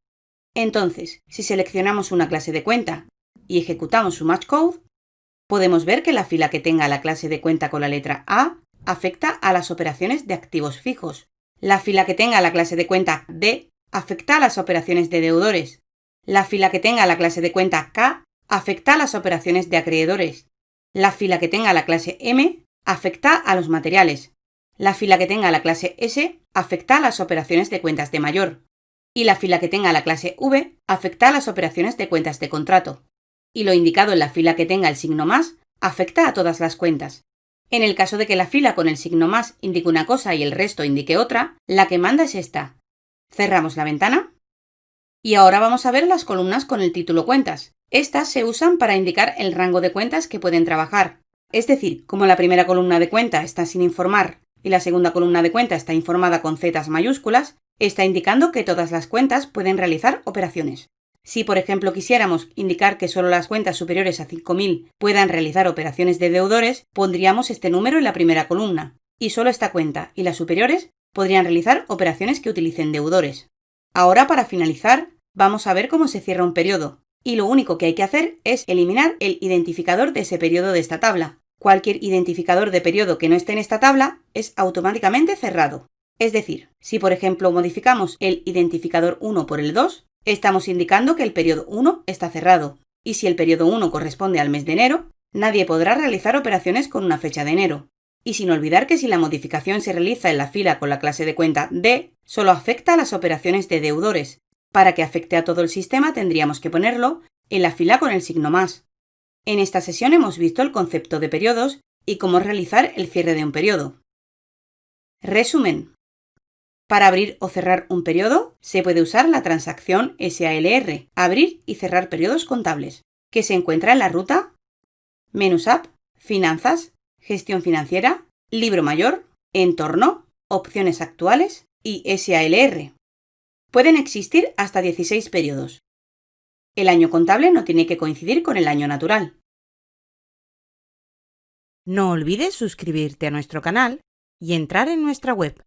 Entonces, si seleccionamos una clase de cuenta y ejecutamos su match code, podemos ver que la fila que tenga la clase de cuenta con la letra A afecta a las operaciones de activos fijos. La fila que tenga la clase de cuenta D afecta a las operaciones de deudores. La fila que tenga la clase de cuenta K afecta a las operaciones de acreedores. La fila que tenga la clase M afecta a los materiales. La fila que tenga la clase S afecta a las operaciones de cuentas de mayor. Y la fila que tenga la clase V afecta a las operaciones de cuentas de contrato. Y lo indicado en la fila que tenga el signo más afecta a todas las cuentas. En el caso de que la fila con el signo más indique una cosa y el resto indique otra, la que manda es esta. Cerramos la ventana. Y ahora vamos a ver las columnas con el título cuentas. Estas se usan para indicar el rango de cuentas que pueden trabajar. Es decir, como la primera columna de cuenta está sin informar y la segunda columna de cuenta está informada con zetas mayúsculas, está indicando que todas las cuentas pueden realizar operaciones. Si, por ejemplo, quisiéramos indicar que solo las cuentas superiores a 5.000 puedan realizar operaciones de deudores, pondríamos este número en la primera columna, y solo esta cuenta y las superiores podrían realizar operaciones que utilicen deudores. Ahora, para finalizar, vamos a ver cómo se cierra un periodo, y lo único que hay que hacer es eliminar el identificador de ese periodo de esta tabla. Cualquier identificador de periodo que no esté en esta tabla es automáticamente cerrado. Es decir, si por ejemplo modificamos el identificador 1 por el 2, estamos indicando que el periodo 1 está cerrado, y si el periodo 1 corresponde al mes de enero, nadie podrá realizar operaciones con una fecha de enero. Y sin olvidar que si la modificación se realiza en la fila con la clase de cuenta D, solo afecta a las operaciones de deudores. Para que afecte a todo el sistema tendríamos que ponerlo en la fila con el signo más. En esta sesión hemos visto el concepto de periodos y cómo realizar el cierre de un periodo. Resumen. Para abrir o cerrar un periodo, se puede usar la transacción SALR, abrir y cerrar periodos contables, que se encuentra en la ruta Menús App, Finanzas, Gestión financiera, Libro mayor, Entorno, Opciones actuales y SALR. Pueden existir hasta 16 periodos. El año contable no tiene que coincidir con el año natural. No olvides suscribirte a nuestro canal y entrar en nuestra web